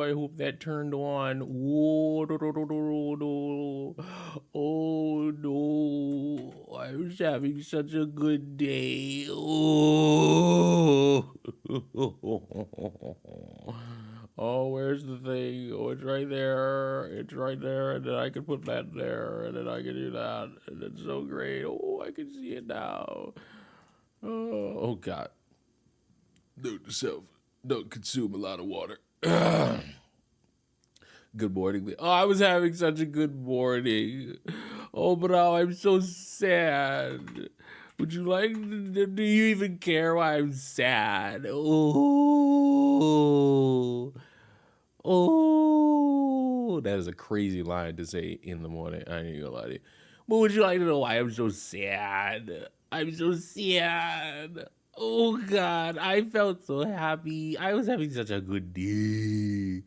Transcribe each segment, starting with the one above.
I hope that turned on. Oh, no, no, no, no, no. Oh, no. I was having such a good day. Oh. Oh, where's the thing? Oh, it's right there. It's right there. And then I can put that there. And then I can do that. And it's so great. Oh, I can see it now. Oh God. Note to self, don't consume a lot of water. Good morning. Oh, I was having such a good morning. Oh, but now I'm so sad. Would you like, do you even care why I'm sad? Oh, oh, that is a crazy line to say in the morning. I ain't gonna lie to you. But would you like to know why I'm so sad? I'm so sad. Oh God, I felt so happy. I was having such a good day.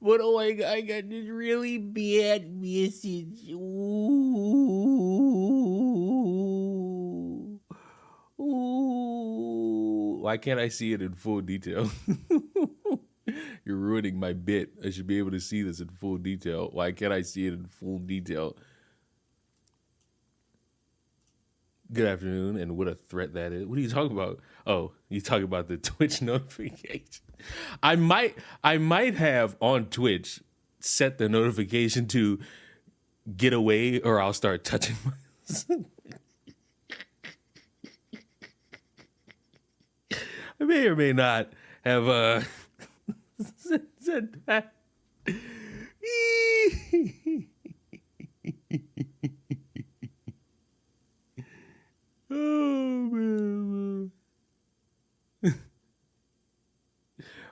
But oh my God, I got this really bad message. Ooh. Ooh. Why can't I see it in full detail? You're ruining my bit. I should be able to see this in full detail. Why can't I see it in full detail? Good afternoon, and what a threat that is. What are you talking about? Oh, you talking about the Twitch notification. I might have on Twitch set the notification to get away or I'll start touching myself. I may or may not have said that. Oh man.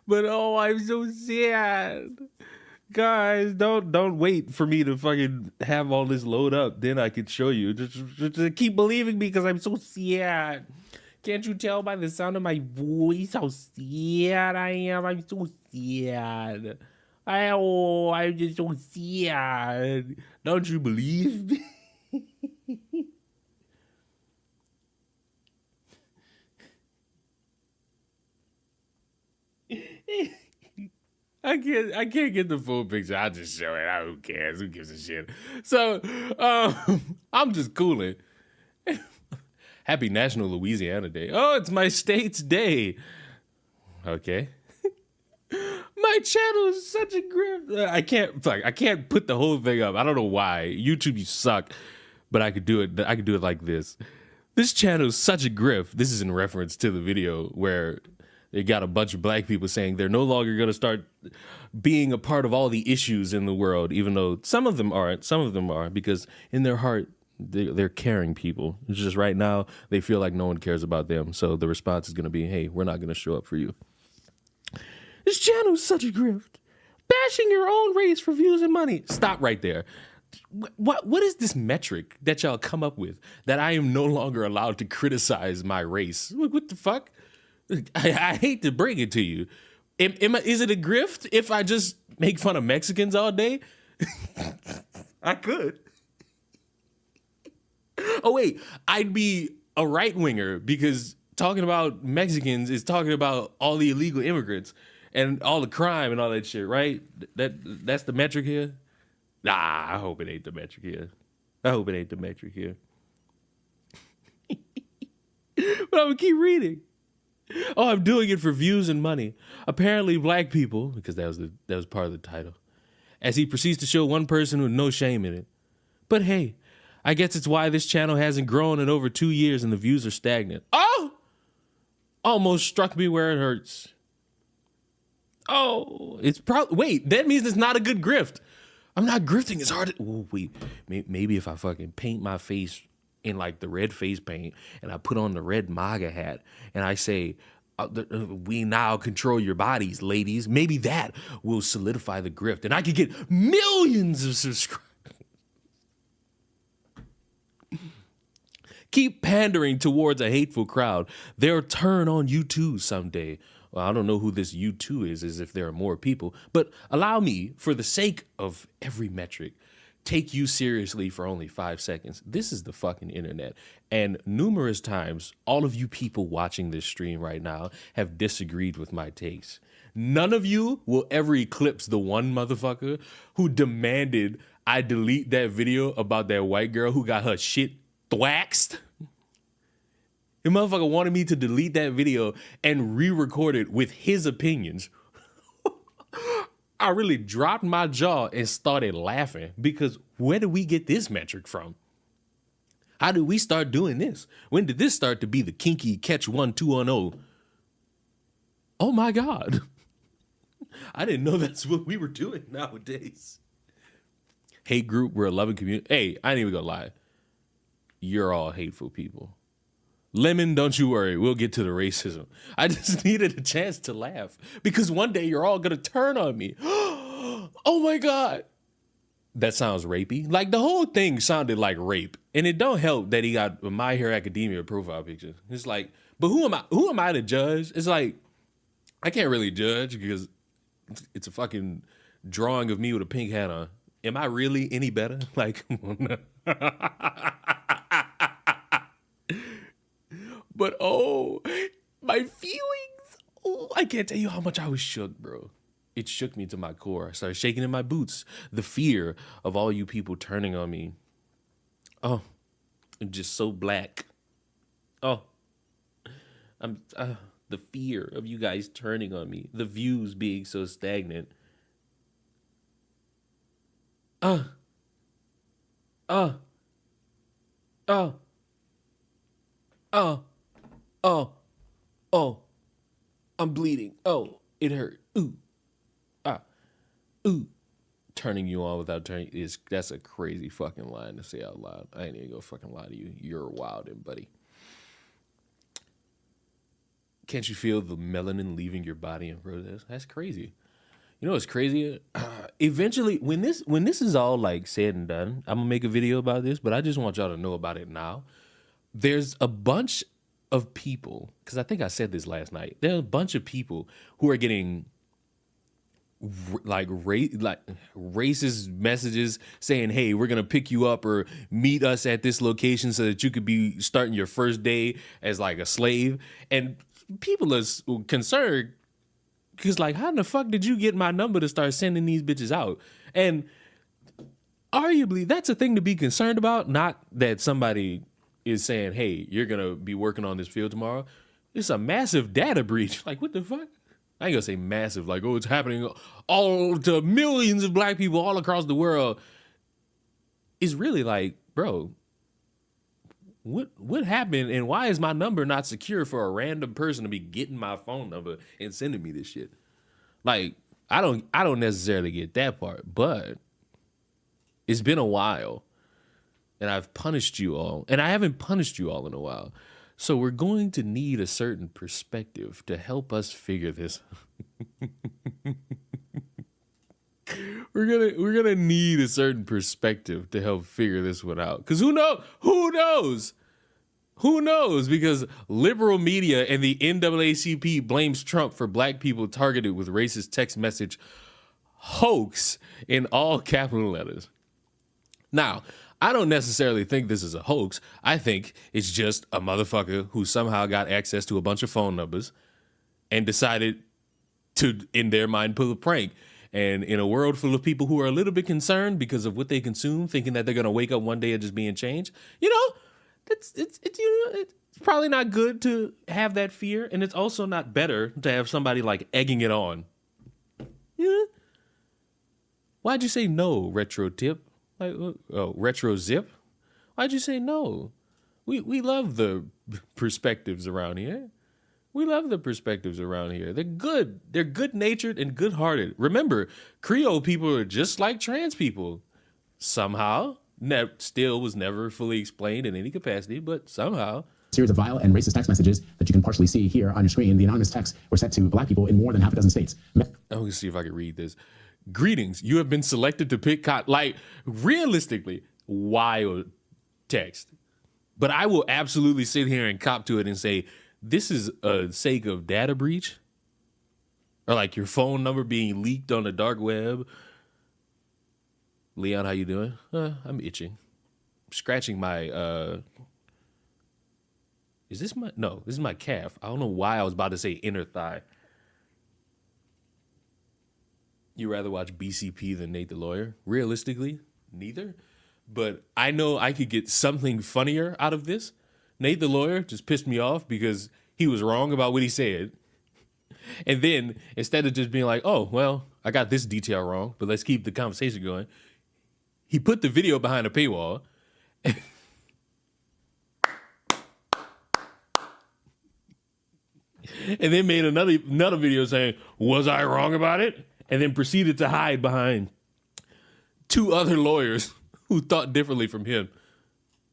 But oh, I'm so sad. Guys, don't wait for me to fucking have all this load up. Then I could show you. Just keep believing me because I'm so sad. Can't you tell by the sound of my voice how sad I am? I'm so sad. I'm just so sad. Don't you believe me? I can't get the full picture. I'll just show it. Who cares? Who gives a shit? So I'm just cooling. Happy National Louisiana Day. Oh, it's my state's day. Okay. My channel is such a grift. I can't put the whole thing up. I don't know why. YouTube, you suck. But I could do it. I could do it like this. This channel is such a grift. This is in reference to the video where they got a bunch of black people saying they're no longer going to start being a part of all the issues in the world, even though some of them aren't. Some of them are, because in their heart, they're caring people. It's just right now, they feel like no one cares about them. So the response is going to be, hey, we're not going to show up for you. This channel is such a grift. Bashing your own race for views and money. Stop right there. What is this metric that y'all come up with that I am no longer allowed to criticize my race? What the fuck? I hate to bring it to you. Is it a grift if I just make fun of Mexicans all day? I could. Oh, wait. I'd be a right-winger because talking about Mexicans is talking about all the illegal immigrants and all the crime and all that shit, right? That's the metric here? Nah, I hope it ain't the metric here. But I'm going to keep reading. Oh, I'm doing it for views and money. Apparently black people, because that was part of the title, as he proceeds to show one person with no shame in it. But hey, I guess it's why this channel hasn't grown in over 2 years and the views are stagnant. Oh! Almost struck me where it hurts. Oh, wait, that means it's not a good grift. I'm not grifting as hard. Wait, maybe if I fucking paint my face in like the red face paint and I put on the red MAGA hat and I say, we now control your bodies, ladies. Maybe that will solidify the grift and I could get millions of subscribers. Keep pandering towards a hateful crowd. They'll turn on you too someday. Well, I don't know who this you too is, as if there are more people, but allow me, for the sake of every metric, take you seriously for only 5 seconds. This is the fucking internet. And numerous times, all of you people watching this stream right now have disagreed with my takes. None of you will ever eclipse the one motherfucker who demanded I delete that video about that white girl who got her shit thwaxed. The motherfucker wanted me to delete that video and re-record it with his opinions. I really dropped my jaw and started laughing because where did we get this metric from? How did we start doing this? When did this start to be the kinky catch 1, 2 on 0? Oh my God. I didn't know that's what we were doing nowadays. Hate group, we're a loving community. Hey, I ain't even gonna lie. You're all hateful people. Lemon, don't you worry. We'll get to the racism. I just needed a chance to laugh because one day you're all going to turn on me. Oh my God. That sounds rapey. Like the whole thing sounded like rape. And it don't help that he got a My Hero Academia profile picture. It's like, but who am I? Who am I to judge? It's like, I can't really judge because it's a fucking drawing of me with a pink hat on. Am I really any better? Like, but oh, my feelings. Oh, I can't tell you how much I was shook, bro. It shook me to my core. I started shaking in my boots. The fear of all you people turning on me. Oh, I'm just so black. Oh, I'm the fear of you guys turning on me. The views being so stagnant. Oh, oh, oh, oh, I'm bleeding. Oh, it hurt. Ooh, ooh. Turning you on without turning that's a crazy fucking line to say out loud. I ain't even gonna fucking lie to you. You're wildin', buddy. Can't you feel the melanin leaving your body in protest? That's crazy. You know what's crazy? Eventually, when this is all like said and done, I'm gonna make a video about this, but I just want y'all to know about it now. There's a bunch of people, because I think I said this last night. There are a bunch of people who are getting racist messages saying, "Hey, we're gonna pick you up or meet us at this location so that you could be starting your first day as like a slave." And people are concerned because, like, how in the fuck did you get my number to start sending these bitches out? And arguably, that's a thing to be concerned about. Not that somebody is saying, "Hey, you're gonna be working on this field tomorrow." It's a massive data breach. Like, what the fuck? I ain't gonna say massive, like, oh, it's happening all to millions of black people all across the world. It's really like, bro, what happened and why is my number not secure for a random person to be getting my phone number and sending me this shit? Like, I don't necessarily get that part, but it's been a while and I've punished you all, and I haven't punished you all in a while. So we're going to need a certain perspective to help us figure this. We're gonna need a certain perspective to help figure this one out. Because who knows? Because liberal media and the NAACP blames Trump for black people targeted with racist text message hoax in all capital letters. Now, I don't necessarily think this is a hoax. I think it's just a motherfucker who somehow got access to a bunch of phone numbers and decided to, in their mind, pull a prank. And in a world full of people who are a little bit concerned because of what they consume, thinking that they're going to wake up one day and just being changed, it's probably not good to have that fear. And it's also not better to have somebody like egging it on. Yeah. Why'd you say no, retro tip? Like, oh, retro zip? Why'd you say no? We love the perspectives around here. They're good. They're good-natured and good-hearted. Remember, Creole people are just like trans people. Somehow, still was never fully explained in any capacity, but somehow. Series of vile and racist text messages that you can partially see here on your screen. The anonymous texts were sent to black people in more than half a dozen states. I'm going to see if I can read this. Greetings, you have been selected to pick like, realistically, wild text. But I will absolutely sit here and cop to it and say, this is a sake of data breach, or like your phone number being leaked on the dark web. Leon, how you doing? I'm itching. I'm scratching my, this is my calf. I don't know why I was about to say inner thigh. You rather watch BCP than Nate the Lawyer? Realistically, neither. But I know I could get something funnier out of this. Nate the Lawyer just pissed me off because he was wrong about what he said. And then instead of just being like, oh, well, I got this detail wrong, but let's keep the conversation going, he put the video behind a paywall. And then made another video saying, was I wrong about it? And then proceeded to hide behind two other lawyers who thought differently from him.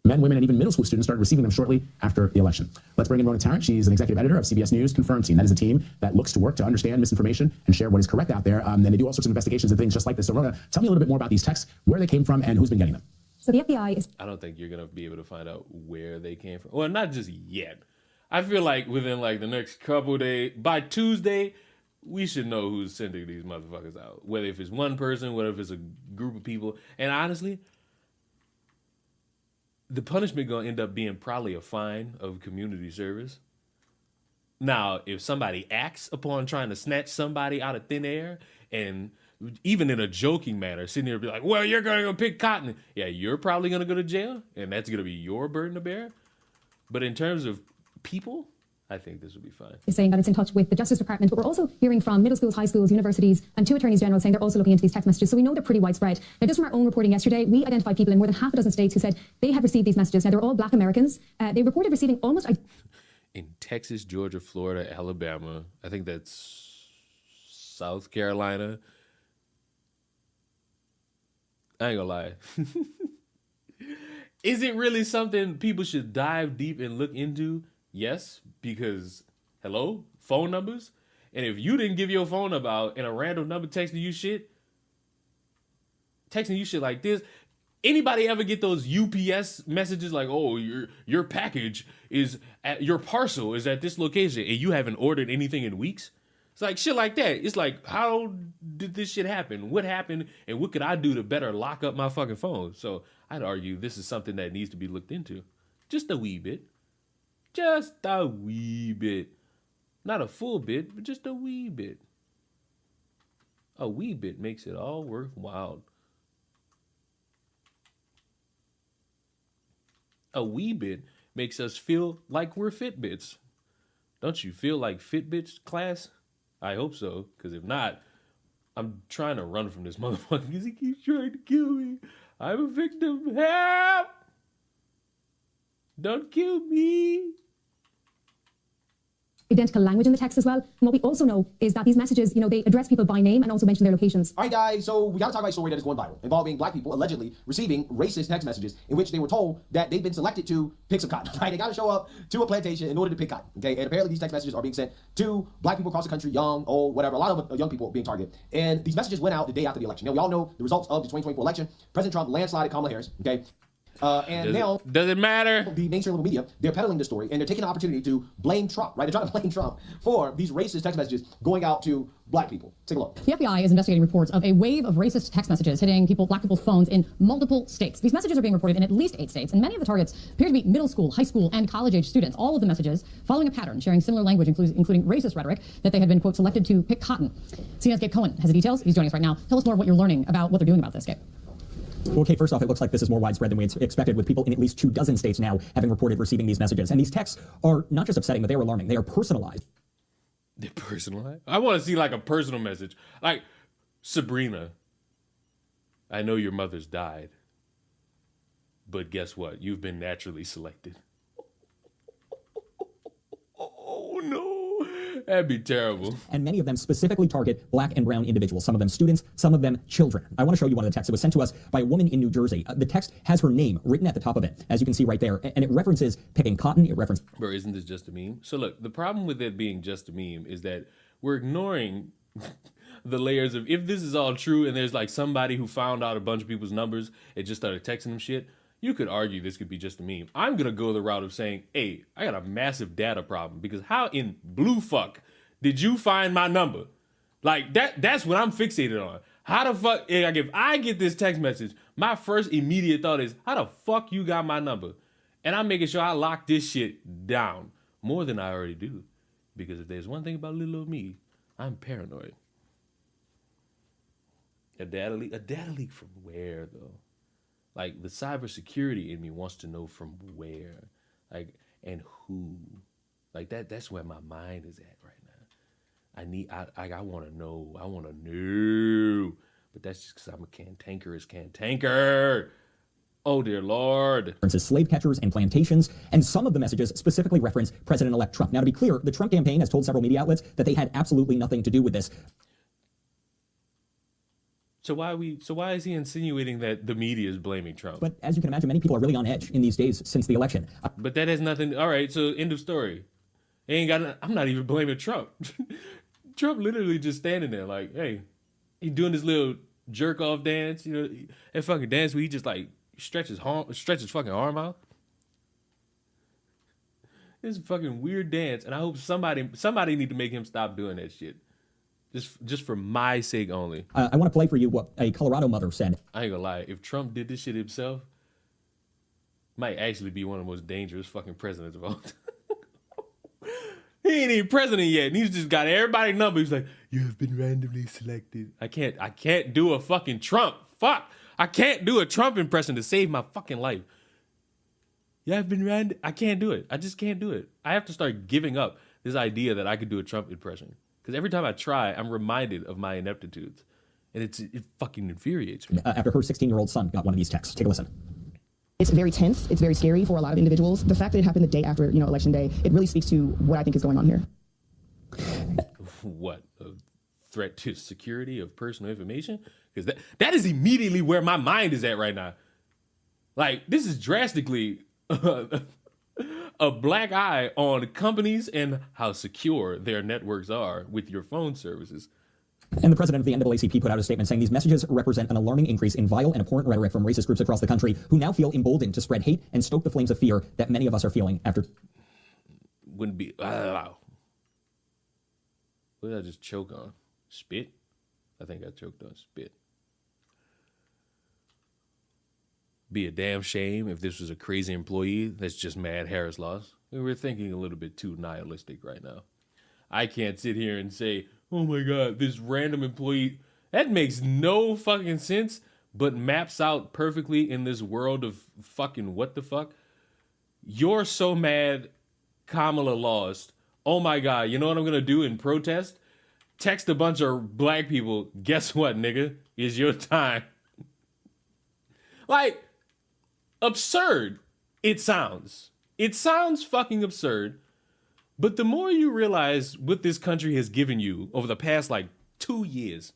Men, women, and even middle school students started receiving them shortly after the election. Let's bring in Rona Tarrant. She's an executive editor of CBS News Confirmed Team. That is a team that looks to work to understand misinformation and share what is correct out there. And they do all sorts of investigations and things just like this. So Rona, tell me a little bit more about these texts, where they came from, and who's been getting them. So the FBI is... I don't think you're going to be able to find out where they came from. Well, not just yet. I feel like within like the next couple of days, by Tuesday, we should know who's sending these motherfuckers out. Whether if it's one person, whether if it's a group of people. And honestly, the punishment going to end up being probably a fine of community service. Now, if somebody acts upon trying to snatch somebody out of thin air, and even in a joking manner, sitting there and be like, well, you're going to go pick cotton. Yeah, you're probably going to go to jail, and that's going to be your burden to bear. But in terms of people, I think this would be fine. Is saying that it's in touch with the Justice Department, but we're also hearing from middle schools, high schools, universities, and 2 attorneys general saying they're also looking into these text messages. So we know they're pretty widespread. Now, just from our own reporting yesterday, we identified people in more than half a dozen states who said they had received these messages. Now, they're all Black Americans. They reported receiving almost... In Texas, Georgia, Florida, Alabama, I think that's South Carolina. I ain't gonna lie. Is it really something people should dive deep and look into? Yes, because, hello, phone numbers? And if you didn't give your phone number out and a random number texting you shit like this, anybody ever get those UPS messages like, oh, your package is at your parcel is at this location and you haven't ordered anything in weeks? It's like shit like that. It's like, how did this shit happen? What happened? And what could I do to better lock up my fucking phone? So I'd argue this is something that needs to be looked into. Just a wee bit. Just a wee bit. Not a full bit, but just a wee bit. A wee bit makes it all worthwhile. A wee bit makes us feel like we're Fitbits. Don't you feel like Fitbits, class? I hope so, because if not, I'm trying to run from this motherfucker because he keeps trying to kill me. I'm a victim. Help! Don't kill me. Identical language in the text as well. And what we also know is that these messages, they address people by name and also mention their locations. All right, guys, so we got to talk about a story that is going viral involving Black people allegedly receiving racist text messages in which they were told that they've been selected to pick some cotton, right? They got to show up to a plantation in order to pick cotton, okay? And apparently these text messages are being sent to Black people across the country, young, old, whatever, a lot of young people being targeted. And these messages went out the day after the election. Now, we all know the results of the 2024 election. President Trump landslided Kamala Harris, okay? Does it matter? The mainstream media, they're peddling this story, and they're taking the opportunity to blame Trump, right? They're trying to blame Trump for these racist text messages going out to Black people. Take a look. The FBI is investigating reports of a wave of racist text messages hitting Black people's phones in multiple states. These messages are being reported in at least 8 states, and many of the targets appear to be middle school, high school, and college-age students. All of the messages following a pattern, sharing similar language, including racist rhetoric, that they had been, quote, selected to pick cotton. CNN's Gabe Cohen has the details. He's joining us right now. Tell us more what you're learning about what they're doing about this, Gabe. Well, okay, first off, it looks like this is more widespread than we expected, with people in at least 24 states now having reported receiving these messages. And these texts are not just upsetting, but they are alarming. They are personalized. They're personalized? I want to see like a personal message. Like, Sabrina, I know your mother's died, but guess what? You've been naturally selected. Oh, no. That'd be terrible. And many of them specifically target Black and brown individuals, some of them students, some of them children. I want to show you one of the texts. It was sent to us by a woman in New Jersey. The text has her name written at the top of it, as you can see right there, and it references picking cotton. It references... Bro, isn't this just a meme? So look, the problem with it being just a meme is that we're ignoring the layers of, if this is all true and there's like somebody who found out a bunch of people's numbers and just started texting them shit, you could argue this could be just a meme. I'm going to go the route of saying, hey, I got a massive data problem because how in blue fuck did you find my number? Like, that's what I'm fixated on. How the fuck, like, if I get this text message, my first immediate thought is, how the fuck you got my number? And I'm making sure I lock this shit down more than I already do. Because if there's one thing about little old me, I'm paranoid. A data leak? A data leak from where, though? Like, the cybersecurity in me wants to know from where. Like, and who. Like, that's where my mind is at right now. I want to know. I want to know. But that's just because I'm a cantankerous cantanker. Oh, dear Lord. References slave catchers and plantations, and some of the messages specifically reference President-elect Trump. Now, to be clear, the Trump campaign has told several media outlets that they had absolutely nothing to do with this. So why is he insinuating that the media is blaming Trump? But as you can imagine, many people are really on edge in these days since the election. But that has nothing. All right, so end of story. I'm not even blaming Trump. Trump literally just standing there like, hey, he doing this little jerk off dance, you know, that fucking dance where he just like stretches fucking arm out. It's a fucking weird dance, and I hope somebody need to make him stop doing that shit. Just for my sake only. I want to play for you what a Colorado mother said. I ain't gonna lie. If Trump did this shit himself, might actually be one of the most dangerous fucking presidents of all time. He ain't even president yet, and he's just got everybody's number. He's like, you have been randomly selected. I can't do a fucking Trump. Fuck. I can't do a Trump impression to save my fucking life. You have been random. I can't do it. I just can't do it. I have to start giving up this idea that I could do a Trump impression. Because every time I try, I'm reminded of my ineptitudes. And it fucking infuriates me. After her 16-year-old son got one of these texts. Take a listen. It's very tense. It's very scary for a lot of individuals. The fact that it happened the day after, Election Day, it really speaks to what I think is going on here. What? A threat to security of personal information? Because that is immediately where my mind is at right now. Like, this is drastically a black eye on companies and how secure their networks are with your phone services. And the president of the NAACP put out a statement saying these messages represent an alarming increase in vile and abhorrent rhetoric from racist groups across the country who now feel emboldened to spread hate and stoke the flames of fear that many of us are feeling after... Wouldn't be... What did I just choke on? Spit? I think I choked on spit. Be a damn shame if this was a crazy employee that's just mad Harris lost. We're thinking a little bit too nihilistic right now. I can't sit here and say, oh my God, this random employee, that makes no fucking sense, but maps out perfectly in this world of fucking what the fuck. You're so mad Kamala lost. Oh my God, you know what I'm gonna do in protest? Text a bunch of black people, guess what, nigga? It's your time. Like, absurd it sounds. It sounds fucking absurd. But the more you realize what this country has given you over the past, 2 years,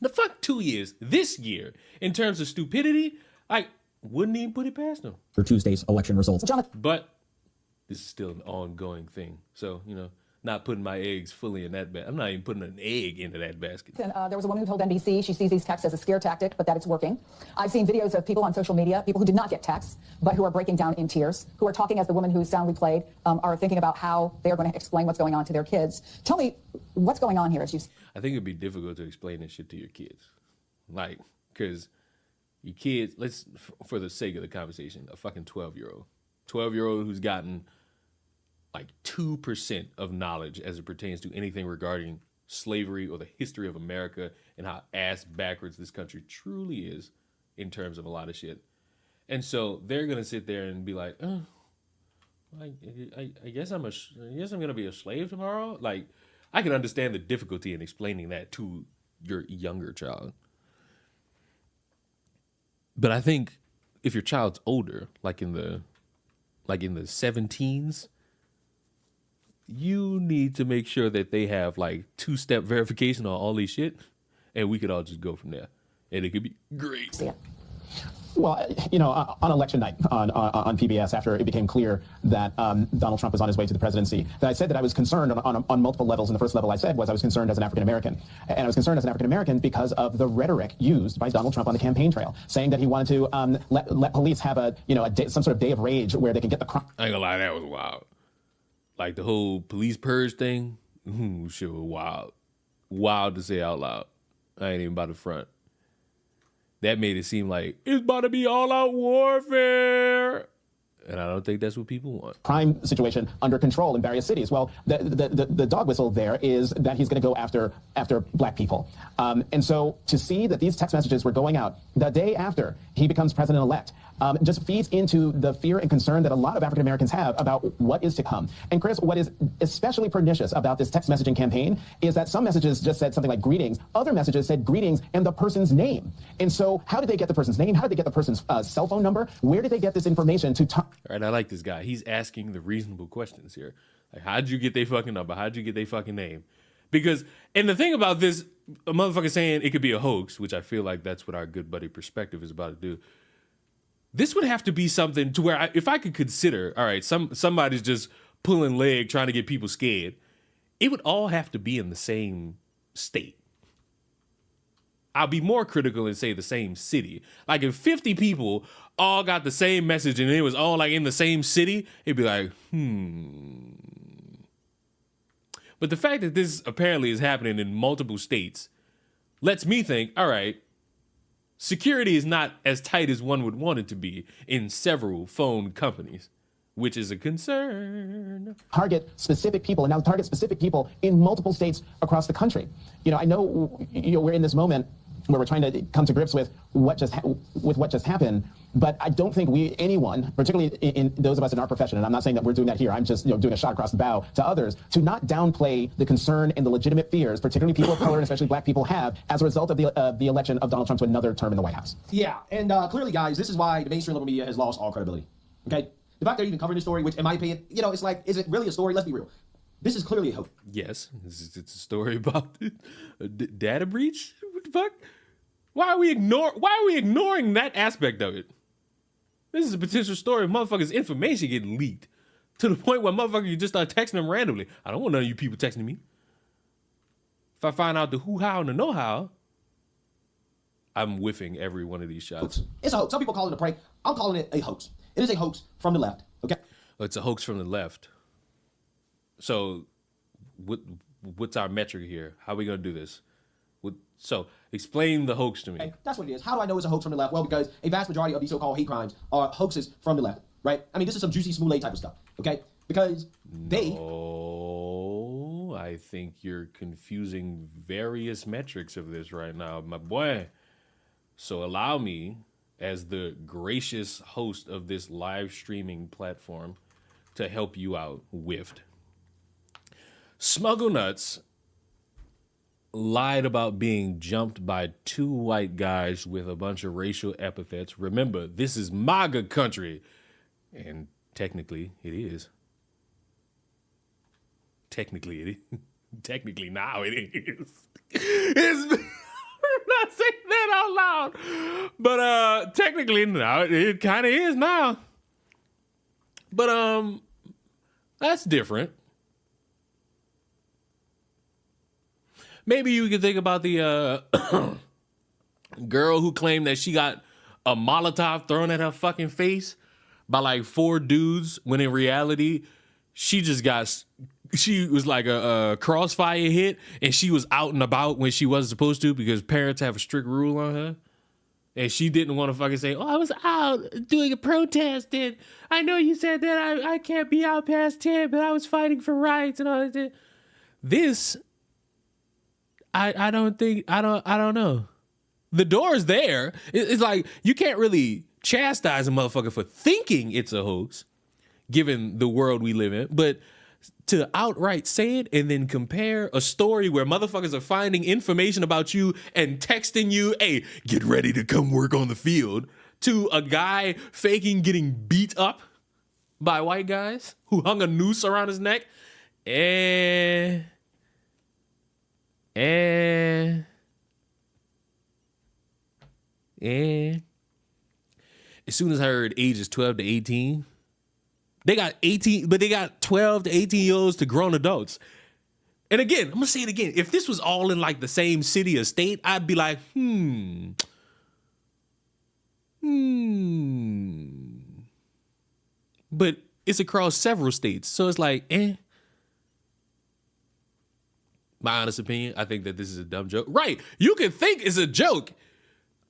the fuck 2 years, this year, in terms of stupidity, I wouldn't even put it past them. For Tuesday's election results. But this is still an ongoing thing. So, not putting my eggs fully in that basket. I'm not even putting an egg into that basket. And, there was a woman who told NBC she sees these texts as a scare tactic, but that it's working. I've seen videos of people on social media, people who did not get texts, but who are breaking down in tears, who are talking as the woman whose sound we played, are thinking about how they are going to explain what's going on to their kids. Tell me what's going on here as you... I think it'd be difficult to explain this shit to your kids. Because your kids, for the sake of the conversation, a fucking 12-year-old. 12-year-old who's gotten 2% of knowledge as it pertains to anything regarding slavery or the history of America and how ass backwards this country truly is in terms of a lot of shit. And so they're going to sit there and be like, I guess I'm going to be a slave tomorrow. I can understand the difficulty in explaining that to your younger child. But I think if your child's older, like in the 17s, you need to make sure that they have two-step verification on all these shit, and we could all just go from there, and it could be great. Yeah. Well, on election night on PBS, after it became clear that Donald Trump was on his way to the presidency, that I said that I was concerned on multiple levels. And the first level I said was I was concerned as an African American, and I was concerned as an African American because of the rhetoric used by Donald Trump on the campaign trail, saying that he wanted to let police have some sort of day of rage where they can get the crime. I ain't gonna lie, that was wild. The whole police purge thing, shit was wild. Wild to say out loud. I ain't even about to front. That made it seem like it's about to be all-out warfare. And I don't think that's what people want. crime situation under control in various cities. Well, the dog whistle there is that he's going to go after black people. And so to see that these text messages were going out the day after he becomes president-elect just feeds into the fear and concern that a lot of African Americans have about what is to come. And Chris, what is especially pernicious about this text messaging campaign is that some messages just said something like greetings. Other messages said greetings and the person's name. And so how did they get the person's name? How did they get the person's cell phone number? Where did they get this information to talk? All right, I like this guy. He's asking the reasonable questions here. Like, how'd you get their fucking number? How'd you get their fucking name? Because, and the thing about this, a motherfucker saying it could be a hoax, which I feel like that's what our good buddy Perspective is about to do. This would have to be something to where if I could consider, all right, somebody's just pulling leg trying to get people scared, it would all have to be in the same state. I'll be more critical and say the same city. Like if 50 people all got the same message and it was all like in the same city, it'd be like, But the fact that this apparently is happening in multiple states lets me think, all right, security is not as tight as one would want it to be in several phone companies, which is a concern. Target specific people and now target specific people in multiple states across the country. I know we're in this moment where we're trying to come to grips with what just happened, but I don't think anyone, particularly in those of us in our profession, and I'm not saying that we're doing that here, I'm just doing a shot across the bow to others, to not downplay the concern and the legitimate fears, particularly people of color and especially black people have as a result of the election of Donald Trump to another term in the White House. Yeah, and clearly, guys, this is why the mainstream liberal media has lost all credibility. Okay, the fact they're even covering this story, which in my opinion, it's like, is it really a story? Let's be real. This is clearly a hoax. Yes, it's a story about a data breach. What the fuck? Why are we ignoring that aspect of it? This is a potential story of motherfuckers' information getting leaked to the point where motherfuckers you just start texting them randomly. I don't want none of you people texting me. If I find out the who, how, and the know how, I'm whiffing every one of these shots. It's a hoax. Some people call it a prank. I'm calling it a hoax. It is a hoax from the left. Okay. It's a hoax from the left. So, what's our metric here? How are we gonna do this? So, explain the hoax to me. Okay, that's what it is. How do I know it's a hoax from the left? Well, because a vast majority of these so-called hate crimes are hoaxes from the left, right? I mean, this is some juicy smoothie type of stuff, okay? Because No, I think you're confusing various metrics of this right now, my boy. So allow me, as the gracious host of this live streaming platform, to help you out with. Smuggle Nuts lied about being jumped by two white guys with a bunch of racial epithets. Remember, this is MAGA country. And technically, it is. Technically, it is. Technically, now it is. I'm not saying that out loud. But technically, now it kind of is now. But that's different. Maybe you could think about the girl who claimed that she got a Molotov thrown at her fucking face by like 4 dudes, when in reality, she was like a crossfire hit, and she was out and about when she wasn't supposed to because parents have a strict rule on her. And she didn't want to fucking say, I was out doing a protest, and I know you said that I can't be out past 10, but I was fighting for rights and all that. This... I don't know. The door is there. It's like you can't really chastise a motherfucker for thinking it's a hoax, given the world we live in. But to outright say it and then compare a story where motherfuckers are finding information about you and texting you, hey, get ready to come work on the field, to a guy faking getting beat up by white guys who hung a noose around his neck. And as soon as I heard ages 12 to 18, they got 12 to 18-year-olds to grown adults. And again, I'm going to say it again. If this was all in like the same city or state, I'd be like, But it's across several states. So it's like, My honest opinion, I think that this is a dumb joke. Right. You can think it's a joke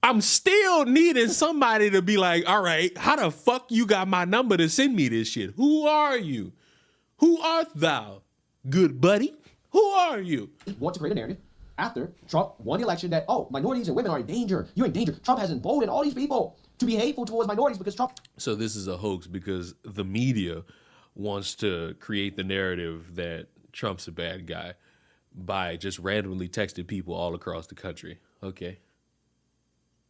I'm still needing somebody to be like, all right, how the fuck you got my number to send me this shit? Who are you? Who art thou, good buddy? Who are you? Want to create a narrative after Trump won the election that, oh, minorities and women are in danger. You're in danger. Trump has emboldened all these people to be hateful towards minorities because Trump. So this is a hoax because the media wants to create the narrative that Trump's a bad guy by just randomly texting people all across the country. Okay.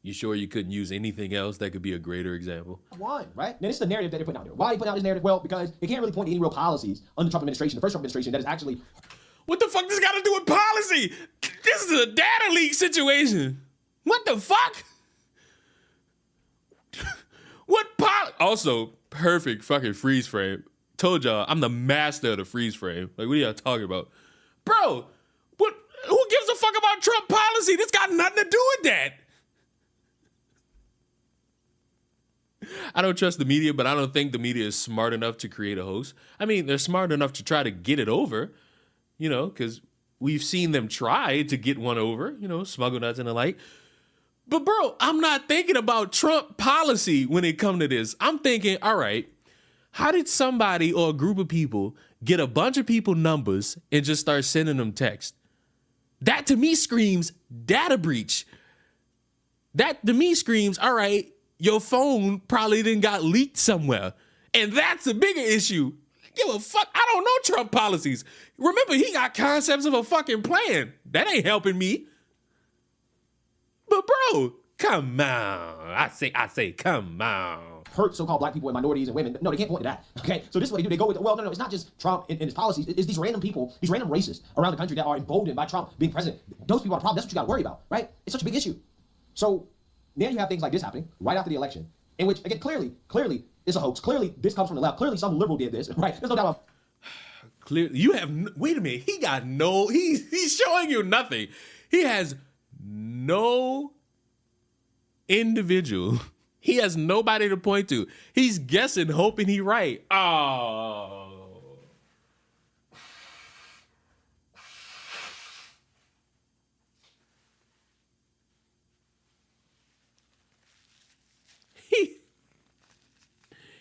You sure you couldn't use anything else that could be a greater example? Why, right? Now, this is the narrative that they're putting out there. Why are they putting out this narrative? Well, because they can't really point to any real policies under the Trump administration, the first Trump administration, that is actually... What the fuck this got to do with policy? This is a data leak situation. What the fuck? Also, perfect fucking freeze frame. Told y'all, I'm the master of the freeze frame. Like, what are y'all talking about? Bro, who gives a fuck about Trump policy? This got nothing to do with that. I don't trust the media, but I don't think the media is smart enough to create a hoax. I mean, they're smart enough to try to get it over, you know, because we've seen them try to get one over, you know, smuggle nuts and the like. But bro, I'm not thinking about Trump policy when it comes to this. I'm thinking, all right, how did somebody or a group of people get a bunch of people numbers and just start sending them text? That to me screams data breach. That to me screams, all right, your phone probably then got leaked somewhere. And that's a bigger issue. Give a fuck. I don't know Trump policies. Remember, he got concepts of a fucking plan. That ain't helping me. But bro, come on. I say, come on. Hurt so-called black people and minorities and women. No, they can't point to that. Okay, so this is what they do. They go with, well, no, it's not just Trump and his policies. It's these random people, these random racists around the country that are emboldened by Trump being president. Those people are the problem. That's what you got to worry about, right? It's such a big issue. So then you have things like this happening right after the election, in which, again, clearly, it's a hoax. Clearly, this comes from the left. Clearly, some liberal did this, right? There's no doubt about it. Clearly, you have, wait a minute, he's showing you nothing. He has no individual. He has nobody to point to. He's guessing, hoping he right. Oh.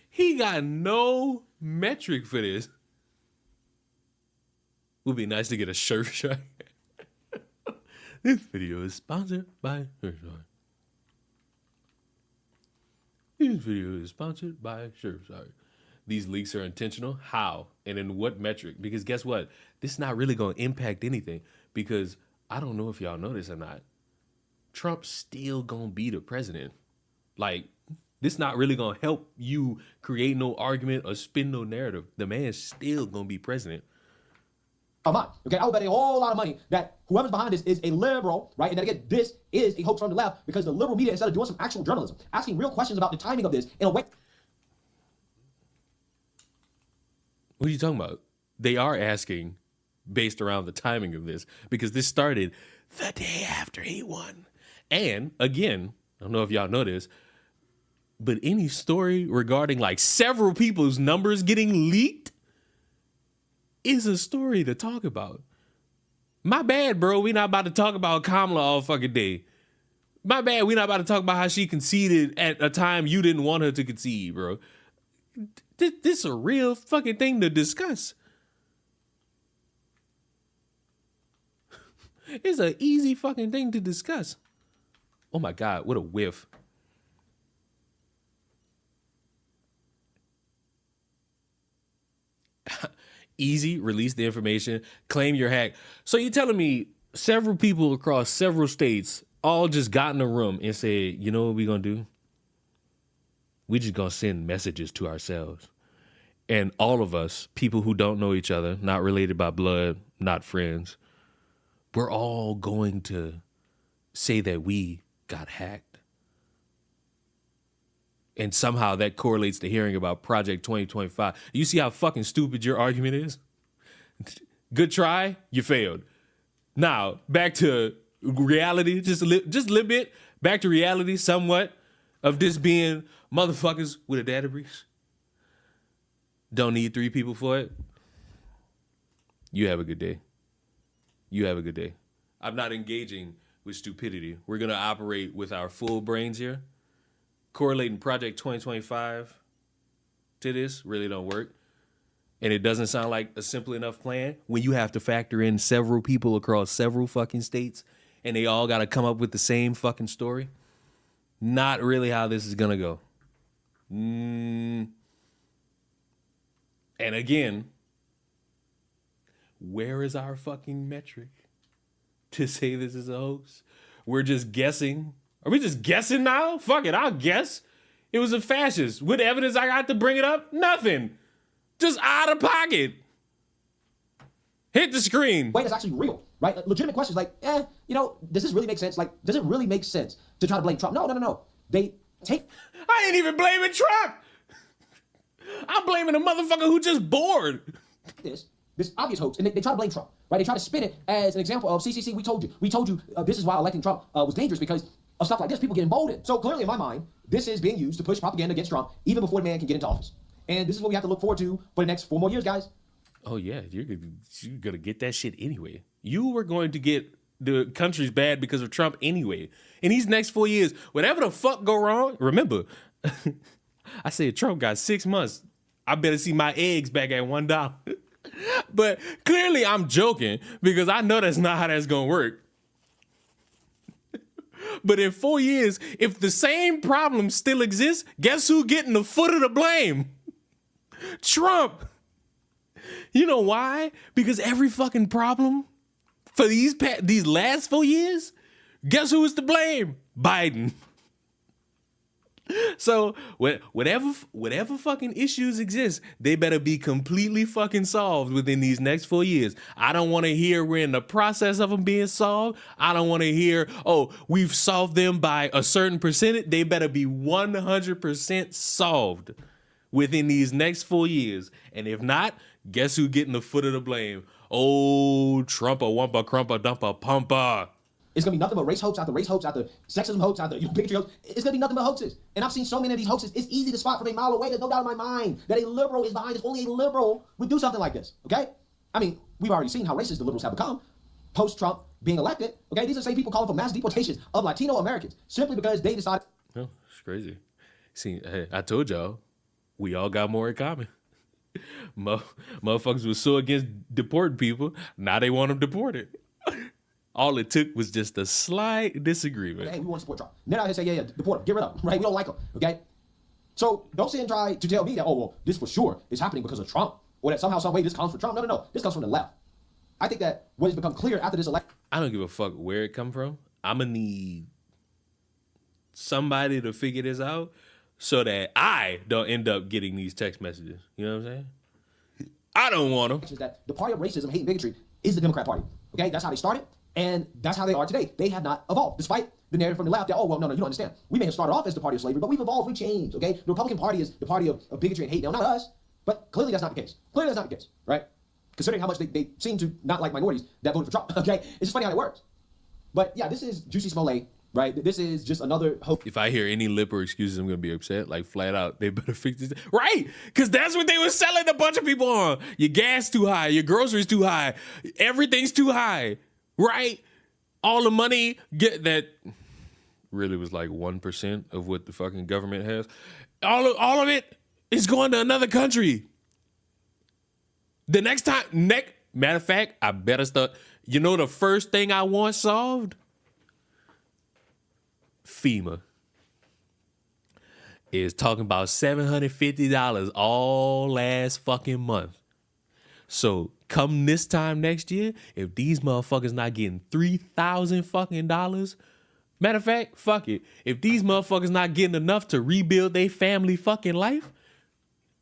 He got no metric for this. Would be nice to get a Surfshark. This video is sponsored by Surfshark. This video is sponsored by Surfshark. These leaks are intentional. How? And in what metric? Because guess what? This is not really going to impact anything. Because I don't know if y'all know this or not. Trump's still going to be the president. Like, this not really going to help you create no argument or spin no narrative. The man's still going to be president. Okay, I would bet a whole lot of money that whoever's behind this is a liberal, right? And that again, this is a hoax from the left because the liberal media, instead of doing some actual journalism, asking real questions about the timing of this in a way. What are you talking about? They are asking based around the timing of this because this started the day after he won. And again, I don't know if y'all know this, but any story regarding like several people's numbers getting leaked is a story to talk about. My bad, bro. We not about to talk about Kamala all fucking day. My bad. We not about to talk about how she conceded at a time you didn't want her to concede, bro. This is a real fucking thing to discuss. It's an easy fucking thing to discuss. Oh my God, what a whiff. Easy, release the information, claim your hack. So you're telling me several people across several states all just got in a room and said, you know what we're going to do? We just going to send messages to ourselves. And all of us, people who don't know each other, not related by blood, not friends, we're all going to say that we got hacked. And somehow that correlates to hearing about Project 2025. You see how fucking stupid your argument is? Good try, you failed. Now, back to reality, just a little bit. Back to reality, somewhat, of this being motherfuckers with a data breach. Don't need 3 people for it. You have a good day. You have a good day. I'm not engaging with stupidity. We're going to operate with our full brains here. Correlating Project 2025 to this really don't work. And it doesn't sound like a simple enough plan when you have to factor in several people across several fucking states and they all got to come up with the same fucking story. Not really how this is going to go. And again, where is our fucking metric to say this is a hoax? We're just guessing. Are we just guessing now? Fuck it, I'll guess. It was a fascist. What evidence I got to bring it up? Nothing. Just out of pocket. Hit the screen. Wait, it's actually real, right? Like, legitimate questions like, does this really make sense? Like, does it really make sense to try to blame Trump? No. They take... I ain't even blaming Trump. I'm blaming a motherfucker who just bored. This obvious hoax, and they try to blame Trump, right? They try to spin it as an example of, see, we told you, this is why electing Trump was dangerous because of stuff like this, people get emboldened. So clearly in my mind, this is being used to push propaganda against Trump even before the man can get into office. And this is what we have to look forward to for the next 4 more years, guys. Oh, yeah, you're gonna get that shit anyway. You were going to get the country's bad because of Trump anyway. In these next 4 years, whatever the fuck go wrong, remember, I said Trump got 6 months. I better see my eggs back at $1. But clearly I'm joking because I know that's not how that's gonna work. But in 4 years, if the same problem still exists, guess who getting the foot of the blame? Trump. You know why? Because every fucking problem for these last 4 years, guess who is to blame? Biden. So whatever fucking issues exist, they better be completely fucking solved within these next 4 years. I don't want to hear we're in the process of them being solved. I don't want to hear, we've solved them by a certain percentage. They better be 100% solved within these next 4 years. And if not, guess who getting the foot of the blame? Oh, Trumpa, wumpa, crumpa, dumpa, pumpa. It's going to be nothing but race hoax after sexism hoax after bigotry hoax. It's going to be nothing but hoaxes. And I've seen so many of these hoaxes, it's easy to spot from a mile away. There's no doubt in my mind that a liberal is behind this. Only a liberal would do something like this, okay? I mean, we've already seen how racist the liberals have become post-Trump being elected, okay? These are the same people calling for mass deportations of Latino Americans simply because they decided... Oh, it's crazy. See, hey, I told y'all, we all got more in common. Motherfuckers were so against deporting people, now they want them deported. All it took was just a slight disagreement. Hey, we want to support Trump. Then I say, yeah, deport him, get rid of him, right? We don't like him, okay? So don't sit and try to tell me that, this for sure is happening because of Trump, or that somehow, some way this comes from Trump. No. This comes from the left. I think that what has become clear after this election... I don't give a fuck where it come from. I'm going to need somebody to figure this out so that I don't end up getting these text messages. You know what I'm saying? I don't want them. Is that the party of racism, hate, and bigotry is the Democrat Party, okay? That's how they started. And that's how they are today. They have not evolved, despite the narrative from the left that, no, you don't understand. We may have started off as the party of slavery, but we've evolved, we've changed, okay? The Republican Party is the party of bigotry and hate. Now, not us, but clearly that's not the case. Clearly that's not the case, right? Considering how much they seem to not like minorities that voted for Trump, okay? It's just funny how it works. But yeah, this is Juicy Smollett, right? This is just another hope. If I hear any lip or excuses, I'm going to be upset, like flat out. They better fix this. Right, because that's what they were selling a bunch of people on. Your gas too high, your groceries too high, everything's too high, right? All the money that really was like 1% of what the fucking government has. All of it is going to another country. The next time, matter of fact, I better start. You know the first thing I want solved? FEMA is talking about $750 all last fucking month. So come this time next year, if these motherfuckers not getting $3,000 fucking dollars, matter of fact, fuck it. If these motherfuckers not getting enough to rebuild their family fucking life,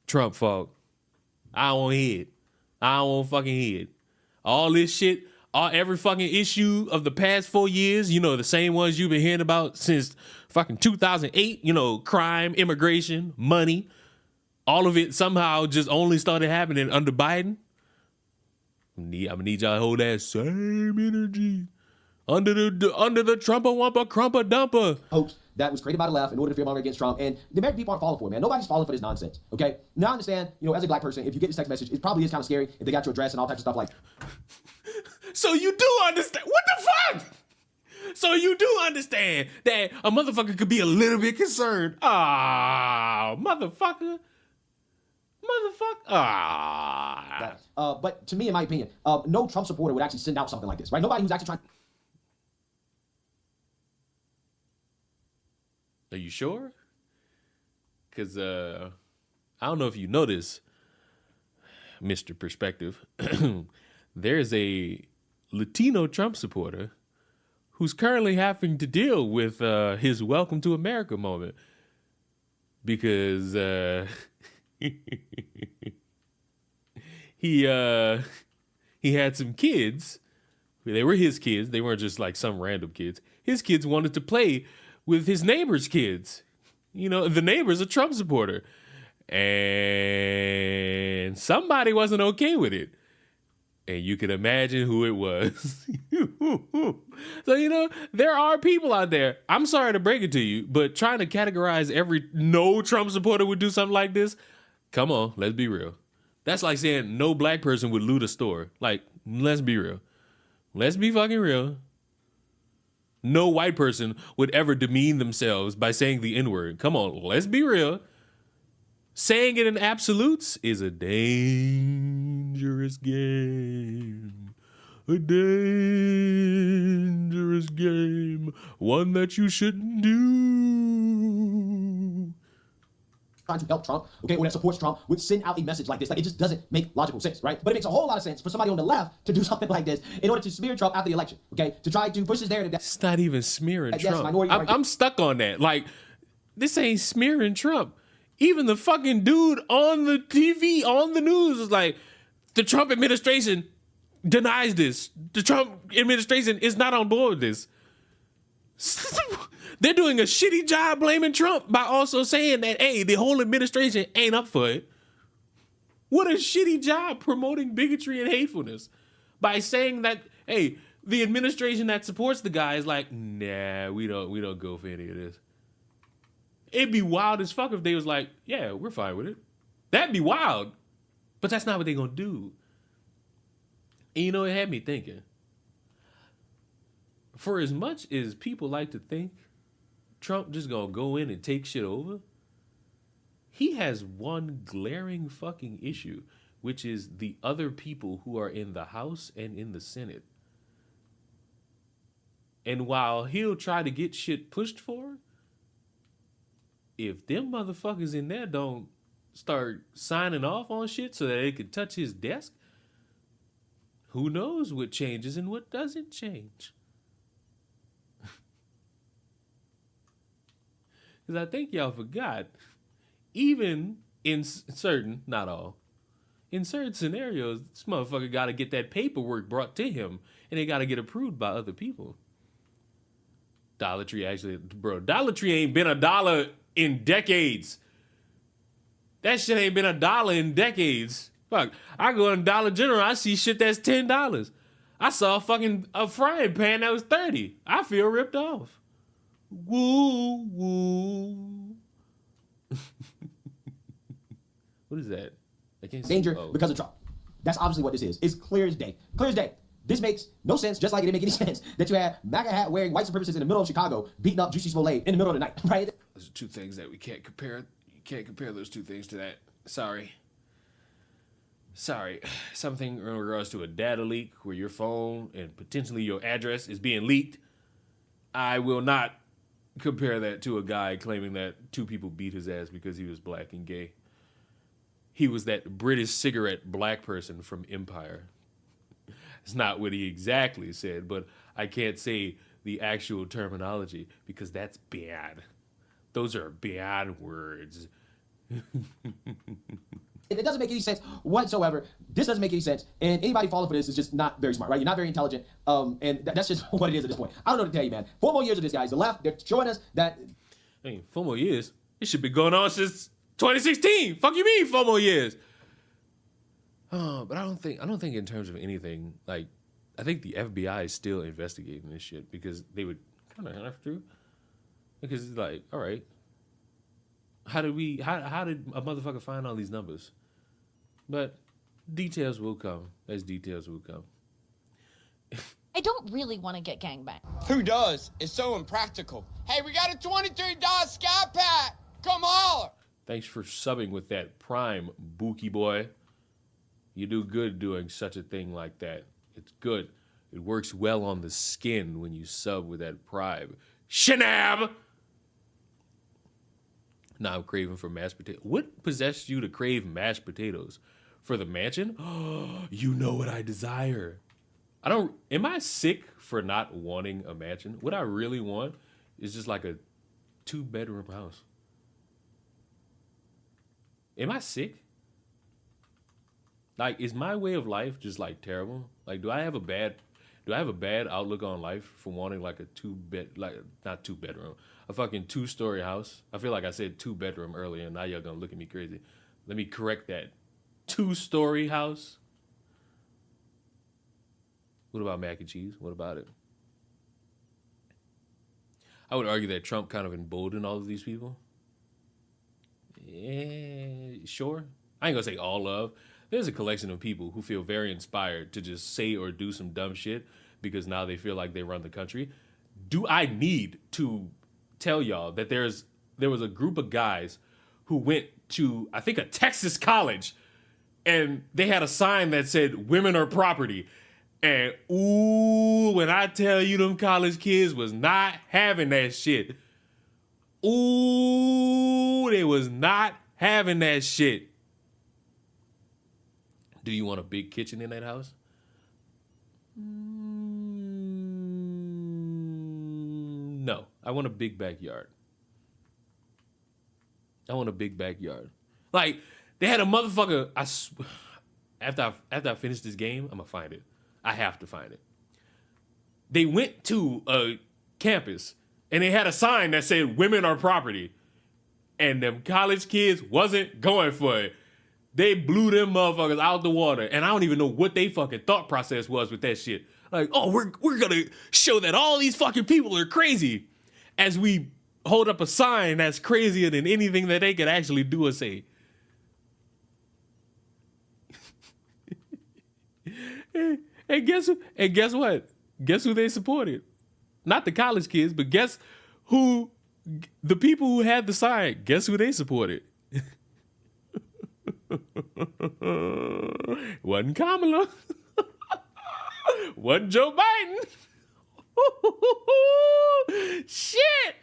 Trump fault. I don't want to hear it. I don't want to fucking hear it. All this shit, every fucking issue of the past 4 years, the same ones you've been hearing about since fucking 2008, crime, immigration, money, all of it somehow just only started happening under Biden. I'm gonna need y'all to hold that same energy under the Trumpa wumpa crumpa dumpa hoax that was created by the left in order to fearmonger against Trump, and the American people aren't falling for it, man. Nobody's falling for this nonsense. Okay, now I understand. As a black person, if you get this text message, it probably is kind of scary if they got your address and all types of stuff like. So you do understand? What the fuck? So you do understand that a motherfucker could be a little bit concerned. Ah, motherfucker. Ah. But to me, in my opinion, no Trump supporter would actually send out something like this, right? Nobody who's actually trying. Are you sure? Because I don't know if you know this, Mr. Perspective. There's a Latino Trump supporter who's currently having to deal with his Welcome to America moment because he had some kids. They were his kids. They weren't just like some random kids. His kids wanted to play with his neighbor's kids. You know, the neighbor's a Trump supporter. And somebody wasn't okay with it. And you can imagine who it was. So, you know, there are people out there, I'm sorry to break it to you, but trying to categorize no Trump supporter would do something like this. Come on, let's be real. That's like saying no black person would loot a store. Like, let's be real. Let's be fucking real. No white person would ever demean themselves by saying the N-word. Come on, let's be real. Saying it in absolutes is a dangerous game. A dangerous game. One that you shouldn't do. Trying to help Trump, okay, or that supports Trump, would send out a message like this. Like, it just doesn't make logical sense, right? But it makes a whole lot of sense for somebody on the left to do something like this in order to smear Trump after the election, okay? To try to push his narrative. It's not even smearing Yes, Trump. minority I'm stuck on that. Like, this ain't smearing Trump. Even the fucking dude on the TV, on the news, is like, the Trump administration denies this. The Trump administration is not on board with this. They're doing a shitty job blaming Trump by also saying that, hey, the whole administration ain't up for it. What a shitty job promoting bigotry and hatefulness by saying that, hey, the administration that supports the guy is like, nah, we don't go for any of this. It'd be wild as fuck if they was like, yeah, we're fine with it. That'd be wild. But that's not what they're gonna do. And you know, it had me thinking. For as much as people like to think Trump just gonna go in and take shit over, he has one glaring fucking issue, which is the other people who are in the House and in the Senate. And while he'll try to get shit pushed for, if them motherfuckers in there don't start signing off on shit so that they can touch his desk, who knows what changes and what doesn't change. Because I think y'all forgot, even in certain, not all, in certain scenarios, this motherfucker got to get that paperwork brought to him, and they got to get approved by other people. Dollar Tree actually, bro, Dollar Tree ain't been $1 in decades. That shit ain't been $1 in decades. Fuck, I go in Dollar General, I see shit that's $10. I saw a frying pan that was $30. I feel ripped off. Woo, woo. What is that? I can't see. Danger because of Trump. That's obviously what this is. It's clear as day. Clear as day. This makes no sense, just like it didn't make any sense that you had MAGA hat wearing white supremacists in the middle of Chicago beating up Juicy Smollett in the middle of the night, right? Those are two things that we can't compare. You can't compare those two things to that. Sorry. Something in regards to a data leak where your phone and potentially your address is being leaked. I will not compare that to a guy claiming that two people beat his ass because he was black and gay. He was that British cigarette black person from Empire. It's not what he exactly said, but I can't say the actual terminology because that's bad. Those are bad words. It doesn't make any sense whatsoever. This doesn't make any sense. And anybody falling for this is just not very smart, right? You're not very intelligent. And that's just what it is at this point. I don't know what to tell you, man. 4 more years of this, guys. The left, they're showing us that... I mean, 4 more years? It should be going on since 2016. Fuck you mean 4 more years? But I don't think in terms of anything, like, I think the FBI is still investigating this shit because they would kind of have to. Because it's like, all right, how did a motherfucker find all these numbers? But details will come as details will come. I don't really want to get gangbanged. Who does? It's so impractical. Hey, we got a $23 Sky Pack. Come holler. Thanks for subbing with that Prime, Bookie boy. You do good doing such a thing like that. It's good. It works well on the skin when you sub with that Prime. Shanab! Now I'm craving for mashed potatoes. What possessed you to crave mashed potatoes? For the mansion? You know what I desire. Am I sick for not wanting a mansion? What I really want is just like a 2-bedroom house. Am I sick? Like, is my way of life just like terrible? Like, do I have a bad outlook on life for wanting like a not 2-bedroom, a fucking 2-story house? I feel like I said 2-bedroom earlier, and now y'all gonna look at me crazy. Let me correct that. 2-story house. What about mac and cheese? What about it? I would argue that Trump kind of emboldened all of these people. Yeah, sure. I ain't gonna say all of. There's a collection of people who feel very inspired to just say or do some dumb shit because now they feel like they run the country. Do I need to tell y'all that there was a group of guys who went to, I think, a Texas college, and they had a sign that said "Women are property." And ooh, when I tell you them college kids was not having that shit. Ooh, they was not having that shit. Do you want a big kitchen in that house? No, I want a big backyard. Like, they had a motherfucker. After I finish this game, I'm gonna find it. I have to find it. They went to a campus and they had a sign that said "Women are property," and them college kids wasn't going for it. They blew them motherfuckers out the water, and I don't even know what they fucking thought process was with that shit. Like, oh, we're gonna show that all these fucking people are crazy as we hold up a sign that's crazier than anything that they could actually do or say. And guess what? Guess who they supported? Not the college kids, but guess who? The people who had the sign. Guess who they supported? Wasn't Kamala. Wasn't Joe Biden. Shit.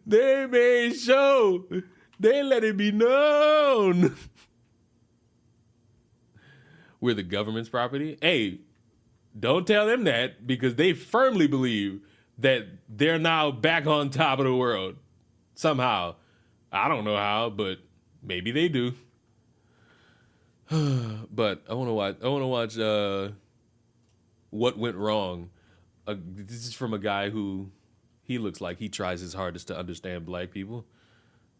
They made sure. They let it be known. We're the government's property. Hey, don't tell them that, because they firmly believe that they're now back on top of the world. Somehow. I don't know how, but maybe they do. But I want to watch What Went Wrong. This is from a guy who, he looks like he tries his hardest to understand black people.